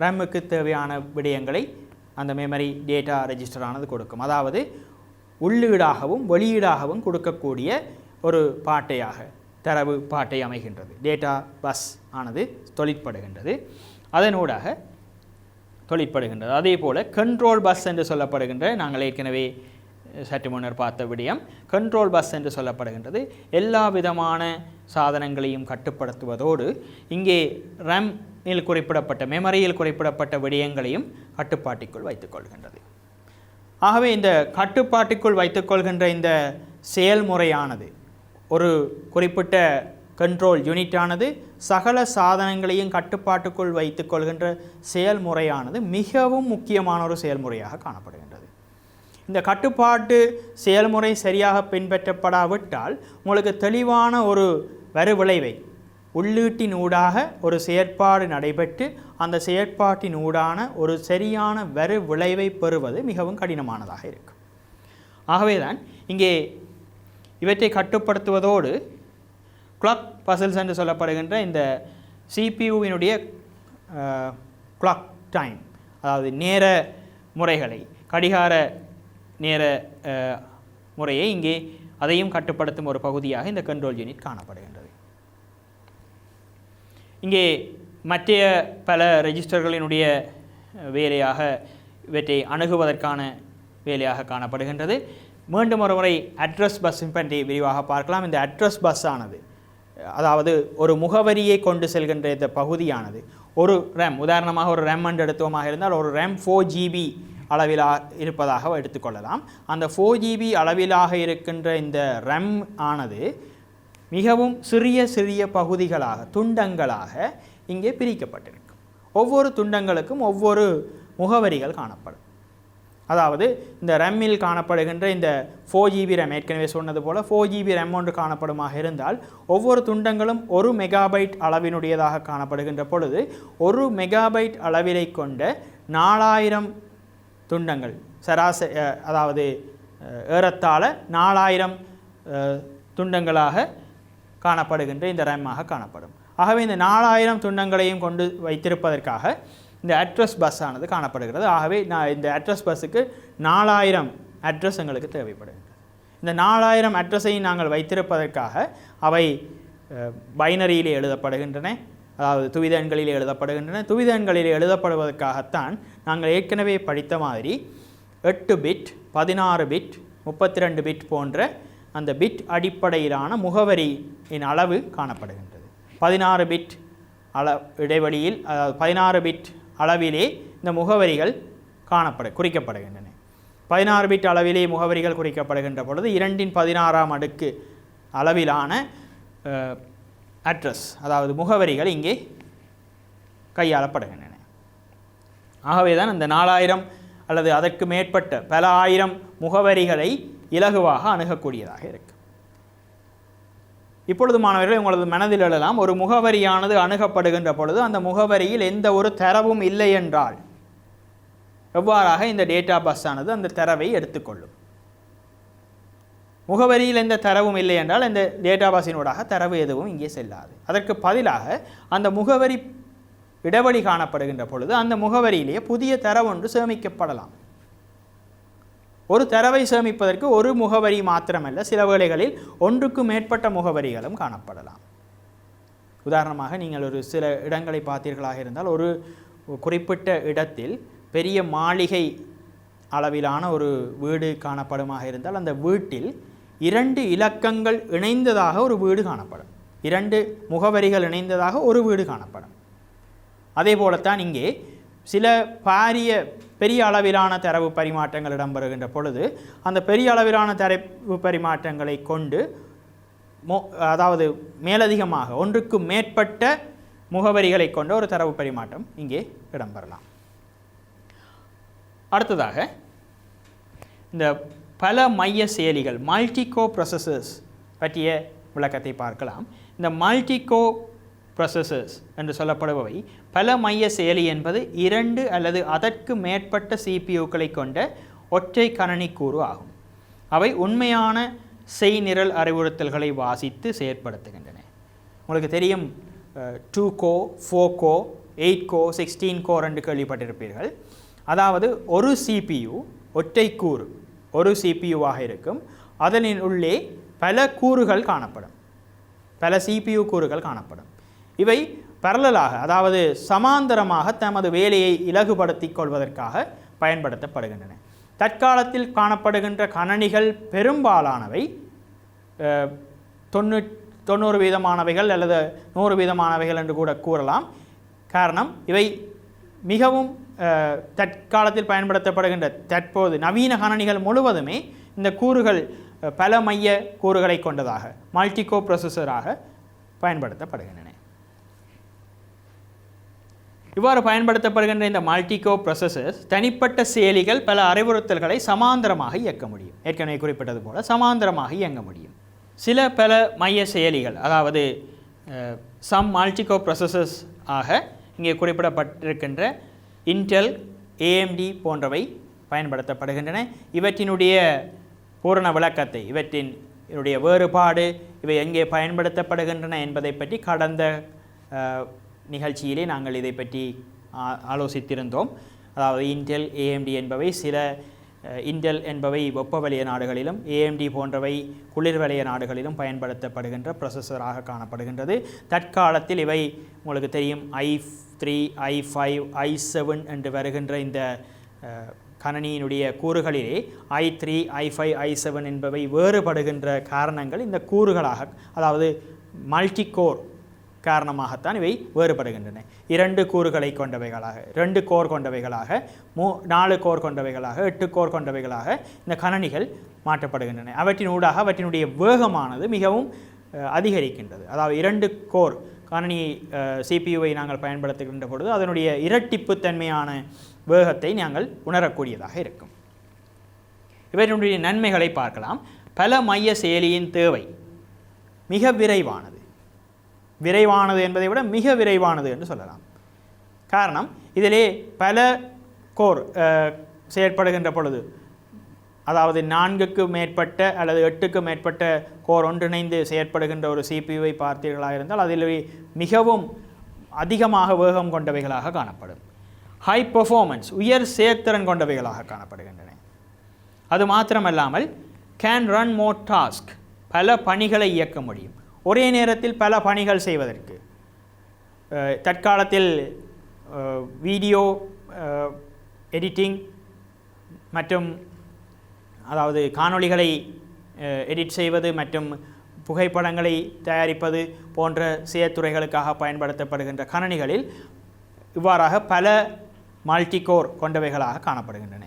ரேமுக்கு தேவையான விடயங்களை அந்த மெமரி டேட்டா ரெஜிஸ்டரானது கொடுக்கும். அதாவது உள்ளீடாகவும் வெளியீடாகவும் கொடுக்கக்கூடிய ஒரு பாட்டையாக தரவு பாட்டை அமைகின்றது. டேட்டா பஸ் ஆனது தொழிற்படுகின்றது, அதனூடாக தொழிற்படுகின்றது. அதே போல் கண்ட்ரோல் பஸ் என்று சொல்லப்படுகின்ற, நாங்கள் ஏற்கனவே சற்று முன்னர் பார்த்த விடயம், கண்ட்ரோல் பஸ் என்று சொல்லப்படுகின்றது. எல்லா விதமான சாதனங்களையும் கட்டுப்படுத்துவதோடு இங்கே ரேமில் குறிப்பிடப்பட்ட மெமரியில் குறிப்பிடப்பட்ட விடயங்களையும் கட்டுப்பாட்டுக்குள் வைத்துக்கொள்கின்றது. ஆகவே இந்த கட்டுப்பாட்டுக்குள் வைத்துக்கொள்கின்ற இந்த செயல்முறையானது, ஒரு குறிப்பிட்ட கண்ட்ரோல் யூனிட்டானது சகல சாதனங்களையும் கட்டுப்பாட்டுக்குள் வைத்துக்கொள்கின்ற செயல்முறையானது மிகவும் முக்கியமான ஒரு செயல்முறையாக காணப்படுகின்றது. இந்த கட்டுப்பாட்டு செயல்முறை சரியாக பின்பற்றப்படாவிட்டால் உங்களுக்கு தெளிவான ஒரு விளைவை, உள்ளீட்டின் ஊடாக ஒரு செயற்பாடு நடைபெற்று அந்த செயற்பாட்டின் ஊடான ஒரு சரியான விளைவை பெறுவது மிகவும் கடினமானதாக இருக்கும். ஆகவேதான் இங்கே இவற்றை கட்டுப்படுத்துவதோடு கிளாக் பசில்ஸ் என்று சொல்லப்படுகின்ற இந்த சிபியூவினுடைய கிளாக் டைம், அதாவது நேர முறைகளை, கடிகார நேர முறையை இங்கே அதையும் கட்டுப்படுத்தும் ஒரு பகுதியாக இந்த கண்ட்ரோல் யூனிட் காணப்படுகின்றது. இங்கே மற்ற பல ரெஜிஸ்டர்களினுடைய வேலையாக இவற்றை அணுகுவதற்கான வேலையாக காணப்படுகின்றது. மீண்டும் ஒரு முறை அட்ரஸ் பஸ் பற்றி விரிவாக பார்க்கலாம். இந்த அட்ரஸ் பஸ் ஆனது, அதாவது ஒரு முகவரியை கொண்டு செல்கின்ற இந்த பகுதியானது, ஒரு ரேம், உதாரணமாக ஒரு ரேம் என்று எடுத்துவமாக இருந்தால் ஒரு ரேம் 4 GB அளவில் இருப்பதாக எடுத்துக்கொள்ளலாம். அந்த 4 GB அளவிலாக இருக்கின்ற இந்த ரேம் ஆனது மிகவும் சிறிய சிறிய பகுதிகளாக, துண்டங்களாக இங்கே பிரிக்கப்பட்டிருக்கும். ஒவ்வொரு துண்டங்களுக்கும் ஒவ்வொரு முகவரிகள் காணப்படும். அதாவது இந்த ரேமில் காணப்படுகின்ற இந்த 4 GB ரேம், ஏற்கனவே சொன்னது போல் 4 GB ரேம் ஒன்று காணப்படுமாக இருந்தால் ஒவ்வொரு துண்டங்களும் 1 மெகாபைட் அளவினுடையதாக காணப்படுகின்ற பொழுது 1 மெகாபைட் அளவிலை கொண்ட 4000 துண்டங்கள் சராசரி, அதாவது ஏறத்தாழ 4000 துண்டங்களாக காணப்படுகின்ற இந்த ரேமாக காணப்படும். ஆகவே இந்த 4000 துண்டங்களையும் கொண்டு வைத்திருப்பதற்காக இந்த அட்ரஸ் பஸ் ஆனது காணப்படுகிறது. ஆகவே இந்த அட்ரஸ் பஸ்ஸுக்கு 4000 அட்ரஸ் எங்களுக்கு தேவைப்படுகிறது. இந்த 4000 அட்ரஸையும் நாங்கள் வைத்திருப்பதற்காக அவை பைனரியிலே எழுதப்படுகின்றன, அதாவது துவித எண்களிலே எழுதப்படுகின்றன. துவித எண்களிலே எழுதப்படுவதற்காகத்தான் நாங்கள் ஏற்கனவே படித்த மாதிரி 8 பிட், 16 பிட், 32 பிட் போன்ற அந்த பிட் அடிப்படையிலான முகவரியின் அளவு காணப்படுகின்றது. 16 பிட் இடைவெளியில், அதாவது 16 பிட் அளவிலே இந்த முகவரிகள் குறிக்கப்படுகின்றன. 16 பிட் அளவிலே முகவரிகள் குறிக்கப்படுகின்ற பொழுது 2/16 அடுக்கு அளவிலான அட்ரஸ், அதாவது முகவரிகள் இங்கே கையாளப்படுகின்றன. ஆகவே தான் இந்த 4000 அல்லது அதற்கு மேற்பட்ட பல ஆயிரம் முகவரிகளை இலகுவாக அணுகக்கூடியதாக இருக்கு. இப்பொழுது மாணவர்கள் உங்களது மனதில் எழலாம், ஒரு முகவரியானது அணுகப்படுகின்ற பொழுது அந்த முகவரியில் எந்த ஒரு தரவும் இல்லை என்றால் எவ்வாறாக இந்த டேட்டா பஸ் ஆனது அந்த தரவை எடுத்துக்கொள்ளும்? முகவரியில் எந்த தரவும் இல்லை என்றால் இந்த டேட்டா பஸ்ஸினூடாக தரவு எதுவும் இங்கே செல்லாது. அதற்கு பதிலாக அந்த முகவரி இடைவெளி காணப்படுகின்ற பொழுது அந்த முகவரியிலேயே புதிய தரவு ஒன்று சேமிக்கப்படலாம். ஒரு தரவை சேமிப்பதற்கு ஒரு முகவரி மாத்திரமல்ல, சில வேளைகளில் ஒன்றுக்கு மேற்பட்ட முகவரிகளும் காணப்படலாம். உதாரணமாக நீங்கள் ஒரு சில இடங்களை பார்த்தீர்களாக இருந்தால், ஒரு குறிப்பிட்ட இடத்தில் பெரிய மாளிகை அளவிலான ஒரு வீடு காணப்படுமாக இருந்தால் அந்த வீட்டில் 2 இலக்கங்கள் இணைந்ததாக ஒரு வீடு காணப்படும், 2 முகவரிகள் இணைந்ததாக ஒரு வீடு காணப்படும். அதே போலத்தான் இங்கே சில பெரிய அளவிலான தரவு பரிமாற்றங்கள் இடம்பெறுகின்ற பொழுது அந்த பெரிய அளவிலான தரவு பரிமாற்றங்களை கொண்டு அதாவது மேலதிகமாக ஒன்றுக்கு மேற்பட்ட முகவரிகளை கொண்ட ஒரு தரவு பரிமாற்றம் இங்கே இடம்பெறலாம். அடுத்ததாக இந்த பல மைய செயலிகள், மல்டிகோ ப்ராசஸர்ஸ் பற்றிய விளக்கத்தை பார்க்கலாம். இந்த மல்டிகோ ப்ராசஸர்ஸ் என்று சொல்லப்படுபவை பல மைய செயலி என்பது 2 அல்லது அதற்கு மேற்பட்ட சிபியூக்களை கொண்ட ஒற்றை கணனி கூறு ஆகும். அவை உண்மையான செய்நிரல் அறிவுறுத்தல்களை வாசித்து செயற்படுத்துகின்றன. உங்களுக்கு தெரியும் 2 கோ 4 கோ 8 கோ 16 கோ என்று கேள்விப்பட்டிருப்பீர்கள். அதாவது ஒரு CPU ஒற்றை கூறு ஒரு CPUவாக இருக்கும். அதனின் உள்ளே பல கூறுகள் காணப்படும், பல CPU கூறுகள் காணப்படும். இவை பரலலாக அதாவது சமாந்தரமாக தமது வேலையை இலகுபடுத்திக் கொள்வதற்காக பயன்படுத்தப்படுகின்றன. தற்காலத்தில் காணப்படுகின்ற கணனிகள் பெரும்பாலானவை 90% அல்லது 100% என்று கூட கூறலாம். காரணம், இவை மிகவும் தற்காலத்தில் பயன்படுத்தப்படுகின்ற தற்போது நவீன கணனிகள் முழுவதுமே இந்த கூறுகள் பல மைய கூறுகளை கொண்டதாக மல்டிகோ ப்ரொசஸராக பயன்படுத்தப்படுகின்றன. இவ்வாறு பயன்படுத்தப்படுகின்ற இந்த மல்டிகோ ப்ரொசஸர்ஸ் தனிப்பட்ட செயலிகள் பல அறிவுறுத்தல்களை சமாந்தரமாக இயக்க முடியும். ஏற்கனவே குறிப்பிட்டது போல சமாந்தரமாக இயங்க முடியும். சில பல மைய செயலிகள் அதாவது சம் மல்டிகோ ப்ரொசஸர்ஸ் ஆக இங்கே குறிப்பிடப்பட்டிருக்கின்ற இன்டெல், AMD போன்றவை பயன்படுத்தப்படுகின்றன. இவற்றினுடைய பூரண விளக்கத்தை, இவற்றினுடைய வேறுபாடு, இவை எங்கே பயன்படுத்தப்படுகின்றன என்பதை பற்றி கடந்த நிகழ்ச்சியிலே நாங்கள் இதை பற்றி ஆலோசித்திருந்தோம். அதாவது இன்டெல், AMD என்பவை இன்டெல் என்பவை வெப்பவலய நாடுகளிலும், AMD போன்றவை குளிர்வலய நாடுகளிலும் பயன்படுத்தப்படுகின்ற ப்ரொசஸராக காணப்படுகின்றது. தற்காலத்தில் இவை உங்களுக்கு தெரியும் i3, i5, i7 என்று வருகின்ற இந்த கணனியினுடைய கூறுகளிலே i3, i5, i7 என்பவை வேறுபடுகின்ற காரணங்கள் இந்த கூறுகளாக, அதாவது மல்டிகோர் காரணமாகத்தான் இவை வேறுபடுகின்றன. 2 கூறுகளை கொண்டவைகளாக, 2 கோர் கொண்டவைகளாக, 4 கோர் கொண்டவைகளாக, 8 கோர் கொண்டவைகளாக இந்த கணனிகள் மாற்றப்படுகின்றன. அவற்றின் ஊடாக அவற்றினுடைய வேகமானது மிகவும் அதிகரிக்கின்றது. அதாவது 2 கோர் கணனி CPUவை நாங்கள் பயன்படுத்துகின்ற பொழுது அதனுடைய இரட்டிப்புத்தன்மையான வேகத்தை நாங்கள் உணரக்கூடியதாக இருக்கும். இவற்றினுடைய நன்மைகளை பார்க்கலாம். பல மைய செயலியின் தேவை மிக விரைவானது. விரைவானது என்பதை விட மிக விரைவானது என்று சொல்லலாம். காரணம், இதிலே பல கோர் செயற்படுகின்ற பொழுது, அதாவது 4க்கு மேற்பட்ட அல்லது 8க்கு மேற்பட்ட கோர் ஒன்றிணைந்து செயற்படுகின்ற ஒரு CPUவை பார்த்தீர்களாக இருந்தால் அதில் மிகவும் அதிகமாக வேகம் கொண்டவைகளாக காணப்படும். ஹை பெர்ஃபார்மன்ஸ், உயர் செயற்திறன் கொண்டவைகளாக காணப்படுகின்றன. அது மாத்திரமல்லாமல் கேன் ரன் மோர் டாஸ்க், பல பணிகளை இயக்க முடியும் ஒரே நேரத்தில். பல பணிகள் செய்வதற்கு தற்காலத்தில் வீடியோ எடிட்டிங் மற்றும் அதாவது காணொளிகளை எடிட் செய்வது மற்றும் புகைப்படங்களை தயாரிப்பது போன்ற செயற்துறைகளுக்காக பயன்படுத்தப்படுகின்ற கணனிகளில் இவ்வாறாக பல மல்டிகோர் கொண்டவைகளாக காணப்படுகின்றன.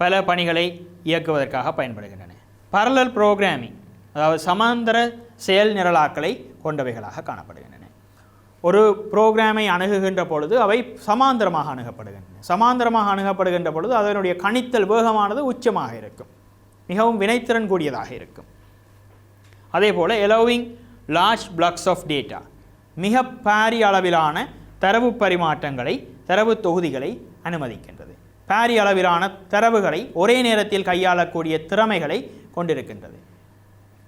பல பணிகளை இயக்குவதற்காக பயன்படுகின்றன. பரலல் ப்ரோக்ராமிங், அதாவது சமாந்தர செயல் நிரலாக்களை கொண்டவைகளாக காணப்படுகின்றன. ஒரு ப்ரோக்ராமை அணுகுகின்ற பொழுது அவை சமாந்தரமாக அணுகப்படுகின்றன. சமாந்தரமாக அணுகப்படுகின்ற பொழுது அதனுடைய கணித்தல் வேகமானது உச்சமாக இருக்கும், மிகவும் வினைத்திறன் கூடியதாக இருக்கும். அதே போல் allowing large blocks of data, மிக பாரிய அளவிலான தரவு பரிமாற்றங்களை, தரவு தொகுதிகளை அனுமதிக்கின்றது. பாரிய அளவிலான தரவுகளை ஒரே நேரத்தில் கையாளக்கூடிய திறமைகளை கொண்டிருக்கின்றது.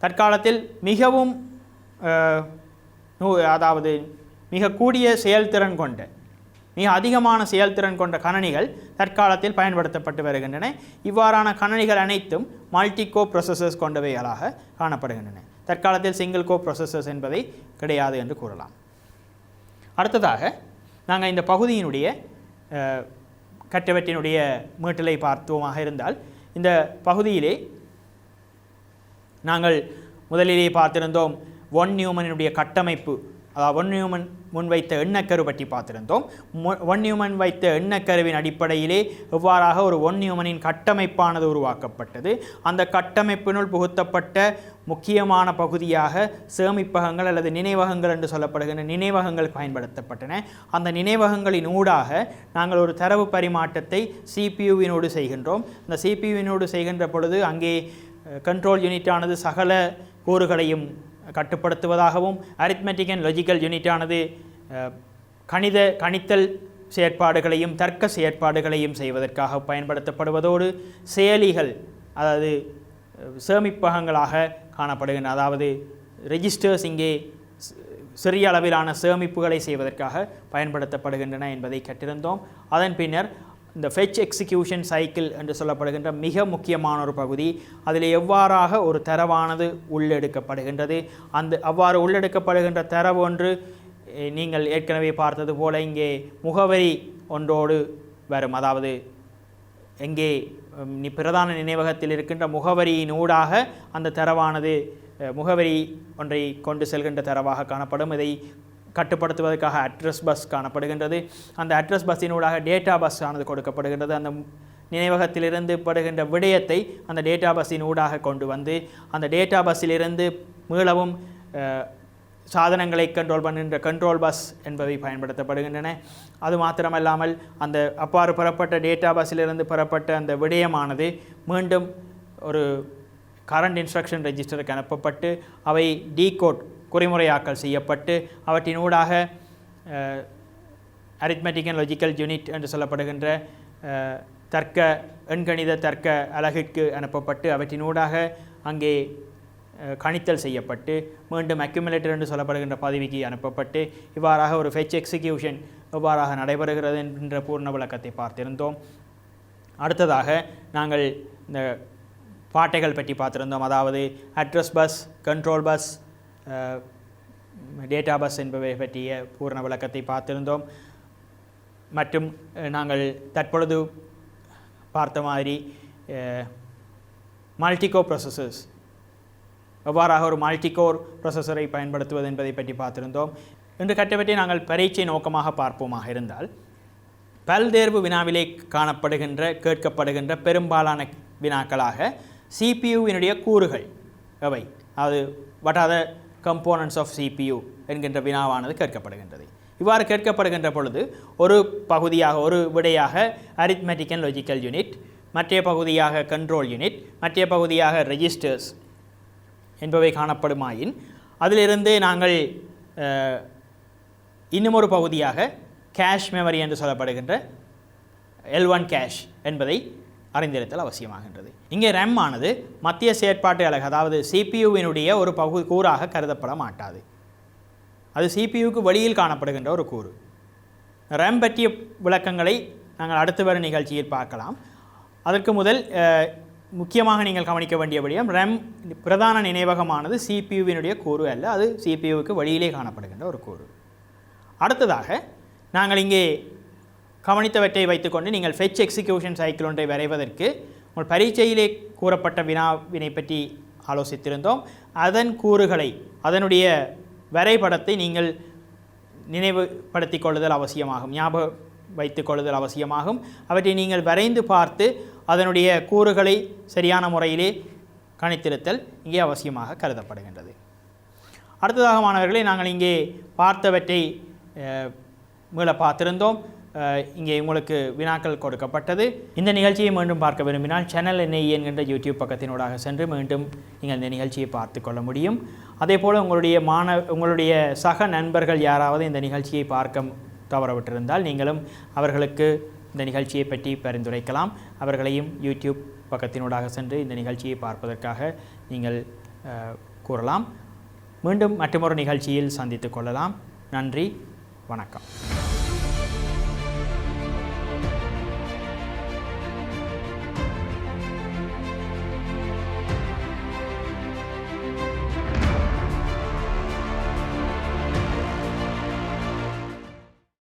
தற்காலத்தில் மிகவும் அதாவது மிக கூடிய செயல்திறன் கொண்ட, மிக அதிகமான செயல்திறன் கொண்ட கணனிகள் தற்காலத்தில் பயன்படுத்தப்பட்டு வருகின்றன. இவ்வாறான கணனிகள் அனைத்தும் மல்டிகோ ப்ரொசஸர்ஸ் கொண்டவைகளாக காணப்படுகின்றன. தற்காலத்தில் சிங்கிள் கோ ப்ரொசஸர்ஸ் என்பதை கிடையாது என்று கூறலாம். அடுத்ததாக நாங்கள் இந்த பகுதியினுடைய கற்றவற்றினுடைய மீட்டலை பார்த்தோமாக இருந்தால், இந்த பகுதியிலே நாங்கள் முதலிலே பார்த்திருந்தோம் von நியூமனுடைய கட்டமைப்பு, அதாவது von நியூமன் முன்வைத்த எண்ணக்கரு பற்றி பார்த்திருந்தோம். von நியூமன் வைத்த எண்ணக்கருவின் அடிப்படையிலே எவ்வாறாக ஒரு von நியூமனின் கட்டமைப்பானது உருவாக்கப்பட்டது. அந்த கட்டமைப்பினுள் புகுத்தப்பட்ட முக்கியமான பகுதியாக சேமிப்பகங்கள் அல்லது நினைவகங்கள் என்று சொல்லப்படுகின்ற நினைவகங்கள் பயன்படுத்தப்பட்டன. அந்த நினைவகங்களின் ஊடாக நாங்கள் ஒரு தரவு பரிமாற்றத்தை CPUவினோடு செய்கின்றோம். அந்த CPUவினோடு செய்கின்ற பொழுது அங்கே கண்ட்ரோல் யூனிட்டானது சகல கூறுகளையும் கட்டுப்படுத்துவதாகவும், அரித்மெட்டிக் அண்ட் லாஜிக்கல் யூனிட்டானது கணித்தல் செயற்பாடுகளையும் தர்க்க செயற்பாடுகளையும் செய்வதற்காக பயன்படுத்தப்படுவதோடு, செயலிகள் அதாவது சேமிப்பகங்களாக காணப்படுகின்றன. அதாவது ரெஜிஸ்டர்ஸ் இங்கே சிறிய அளவிலான சேமிப்புகளை செய்வதற்காக பயன்படுத்தப்படுகின்றன என்பதை கற்றிருந்தோம். அதன் பின்னர் இந்த ஃபெச் எக்ஸிக்யூஷன் சைக்கிள் என்று சொல்லப்படுகின்ற மிக முக்கியமான ஒரு பகுதி, அதில் எவ்வாறாக ஒரு தரவானது உள்ளெடுக்கப்படுகின்றது, அவ்வாறு உள்ளெடுக்கப்படுகின்ற தரவு ஒன்று நீங்கள் ஏற்கனவே பார்த்தது போல இங்கே முகவரி ஒன்றோடு வரும். அதாவது எங்கே பிரதான நினைவகத்தில் இருக்கின்ற முகவரியின் ஊடாக அந்த தரவானது முகவரி ஒன்றை கொண்டு செல்கின்ற தரவாக காணப்படும். இதை கட்டுப்படுத்துவதற்காக அட்ரஸ் பஸ் காணப்படுகின்றது. அந்த அட்ரஸ் பஸ்ஸினூடாக டேட்டா பஸ் ஆனது கொடுக்கப்படுகின்றது. அந்த நினைவகத்திலிருந்து படுகின்ற விடயத்தை அந்த டேட்டா பஸ்ஸின் ஊடாக கொண்டு வந்து அந்த டேட்டா பஸ்ஸிலிருந்து மீளவும் சாதனங்களை கண்ட்ரோல் பண்ணுகின்ற கண்ட்ரோல் பஸ் என்பவை பயன்படுத்தப்படுகின்றன. அது மாத்திரமல்லாமல் அந்த அவ்வாறு பெறப்பட்ட டேட்டா பஸ்ஸிலிருந்து பெறப்பட்ட அந்த விடயமானது மீண்டும் ஒரு கரண்ட் இன்ஸ்ட்ரக்ஷன் ரெஜிஸ்டருக்கு அனுப்பப்பட்டு அவை டீகோட் குறிமுறையாக்கல் செய்யப்பட்டு அவற்றினூடாக அரித்மெட்டிக் அண்ட் லாஜிக்கல் யூனிட் என்று சொல்லப்படுகின்ற எண்கணித தர்க்க அலகிற்கு அனுப்பப்பட்டு அவற்றினூடாக அங்கே கணித்தல் செய்யப்பட்டு மீண்டும் அக்யூமுலேட்டர் என்று சொல்லப்படுகின்ற பதவிக்கு அனுப்பப்பட்டு இவ்வாறாக ஒரு ஃபெச் எக்ஸிக்யூஷன் எவ்வாறாக நடைபெறுகிறது என்ற பூர்ண விளக்கத்தை பார்த்திருந்தோம். அடுத்ததாக நாங்கள் இந்த பாட்டைகள் பற்றி பார்த்திருந்தோம். அதாவது address bus, control bus, data bus என்பவை பற்றிய பூர்ண விளக்கத்தை பார்த்திருந்தோம். மற்றும் நாங்கள் தற்பொழுது பார்த்த மாதிரி மல்டிகோர் ப்ராசஸர்ஸ் எவ்வாறாக ஒரு மல்டிகோர் ப்ராசஸரை பயன்படுத்துவது என்பதை பற்றி பார்த்திருந்தோம். இன்று கற்றவற்றை நாங்கள் பரீட்சை நோக்கமாக பார்ப்போமாக இருந்தால் பல்தேர்வு வினாவிலே கேட்கப்படுகின்ற பெரும்பாலான வினாக்களாக சிபியுவினுடைய கூறுகள் எவை, அது what are the components of CPU என்கின்ற வினாவானது கேட்கப்படுகின்றது. இவ்வாறு கேட்கப்படுகின்ற பொழுது ஒரு பகுதியாக ஒரு விடையாக அரித்மெட்டிக் அண்ட் லாஜிக்கல் யூனிட், மற்ற பகுதியாக கண்ட்ரோல் யூனிட், மற்ற பகுதியாக ரெஜிஸ்டர்ஸ் என்பவை காணப்படுமாயின் அதிலிருந்து நாங்கள் இன்னும் ஒரு பகுதியாக கேஷ் மெமரி என்று சொல்லப்படுகின்ற L1 கேஷ் என்பதை அறிந்திருத்தல் அவசியமாகின்றது. இங்கே RAM ஆனது மத்திய செயற்பாட்டு அலகு, அதாவது சிபியுவினுடைய ஒரு கூறாக கருதப்பட மாட்டாது. அது சிபியுக்கு வெளியில் காணப்படுகின்ற ஒரு கூறு. RAM பற்றிய விளக்கங்களை நாங்கள் அடுத்து வரும் நிகழ்ச்சியில் பார்க்கலாம். அதற்கு முதல் முக்கியமாக நீங்கள் கவனிக்க வேண்டிய விடயம், RAM பிரதான நினைவகமானது சிபியுவினுடைய கூறு அல்ல, அது சிபியுவுக்கு வெளியிலே காணப்படுகின்ற ஒரு கூறு. அடுத்ததாக நாங்கள் இங்கே கவனித்தவற்றை வைத்துக்கொண்டு நீங்கள் ஃபெச் எக்ஸிக்யூஷன் சைக்கிள் ஒன்றை வரைவதற்கு உங்கள் பரீட்சையிலே கூறப்பட்ட வினாவினை பற்றி ஆலோசித்திருந்தோம். அதன் கூறுகளை, அதனுடைய வரைபடத்தை நீங்கள் நினைவுபடுத்திக் கொள்ளுதல் அவசியமாகும், ஞாபகம் வைத்துக் கொள்ளுதல் அவசியமாகும். அவற்றை நீங்கள் வரைந்து பார்த்து அதனுடைய கூறுகளை சரியான முறையிலே கணித்திருத்தல் இங்கே அவசியமாக கருதப்படுகின்றது. அடுத்ததாக மாணவர்களே, நாங்கள் இங்கே பார்த்தவற்றை மீள பார்த்திருந்தோம். இங்கே உங்களுக்கு வினாக்கள் கொடுக்கப்பட்டது. இந்த நிகழ்ச்சியை மீண்டும் பார்க்க விரும்பினால் சேனல் NIE என்கின்ற யூடியூப் பக்கத்தினூடாக சென்று மீண்டும் நீங்கள் இந்த நிகழ்ச்சியை பார்த்து கொள்ள முடியும். அதேபோல் உங்களுடைய சக நண்பர்கள் யாராவது இந்த நிகழ்ச்சியை பார்க்க தவறவிட்டிருந்தால் நீங்களும் அவர்களுக்கு இந்த நிகழ்ச்சியை பற்றி பரிந்துரைக்கலாம். அவர்களையும் யூடியூப் பக்கத்தினூடாக சென்று இந்த நிகழ்ச்சியை பார்ப்பதற்காக நீங்கள் கூறலாம். மீண்டும் மற்றொரு நிகழ்ச்சியில் சந்தித்து கொள்ளலாம். நன்றி, வணக்கம்.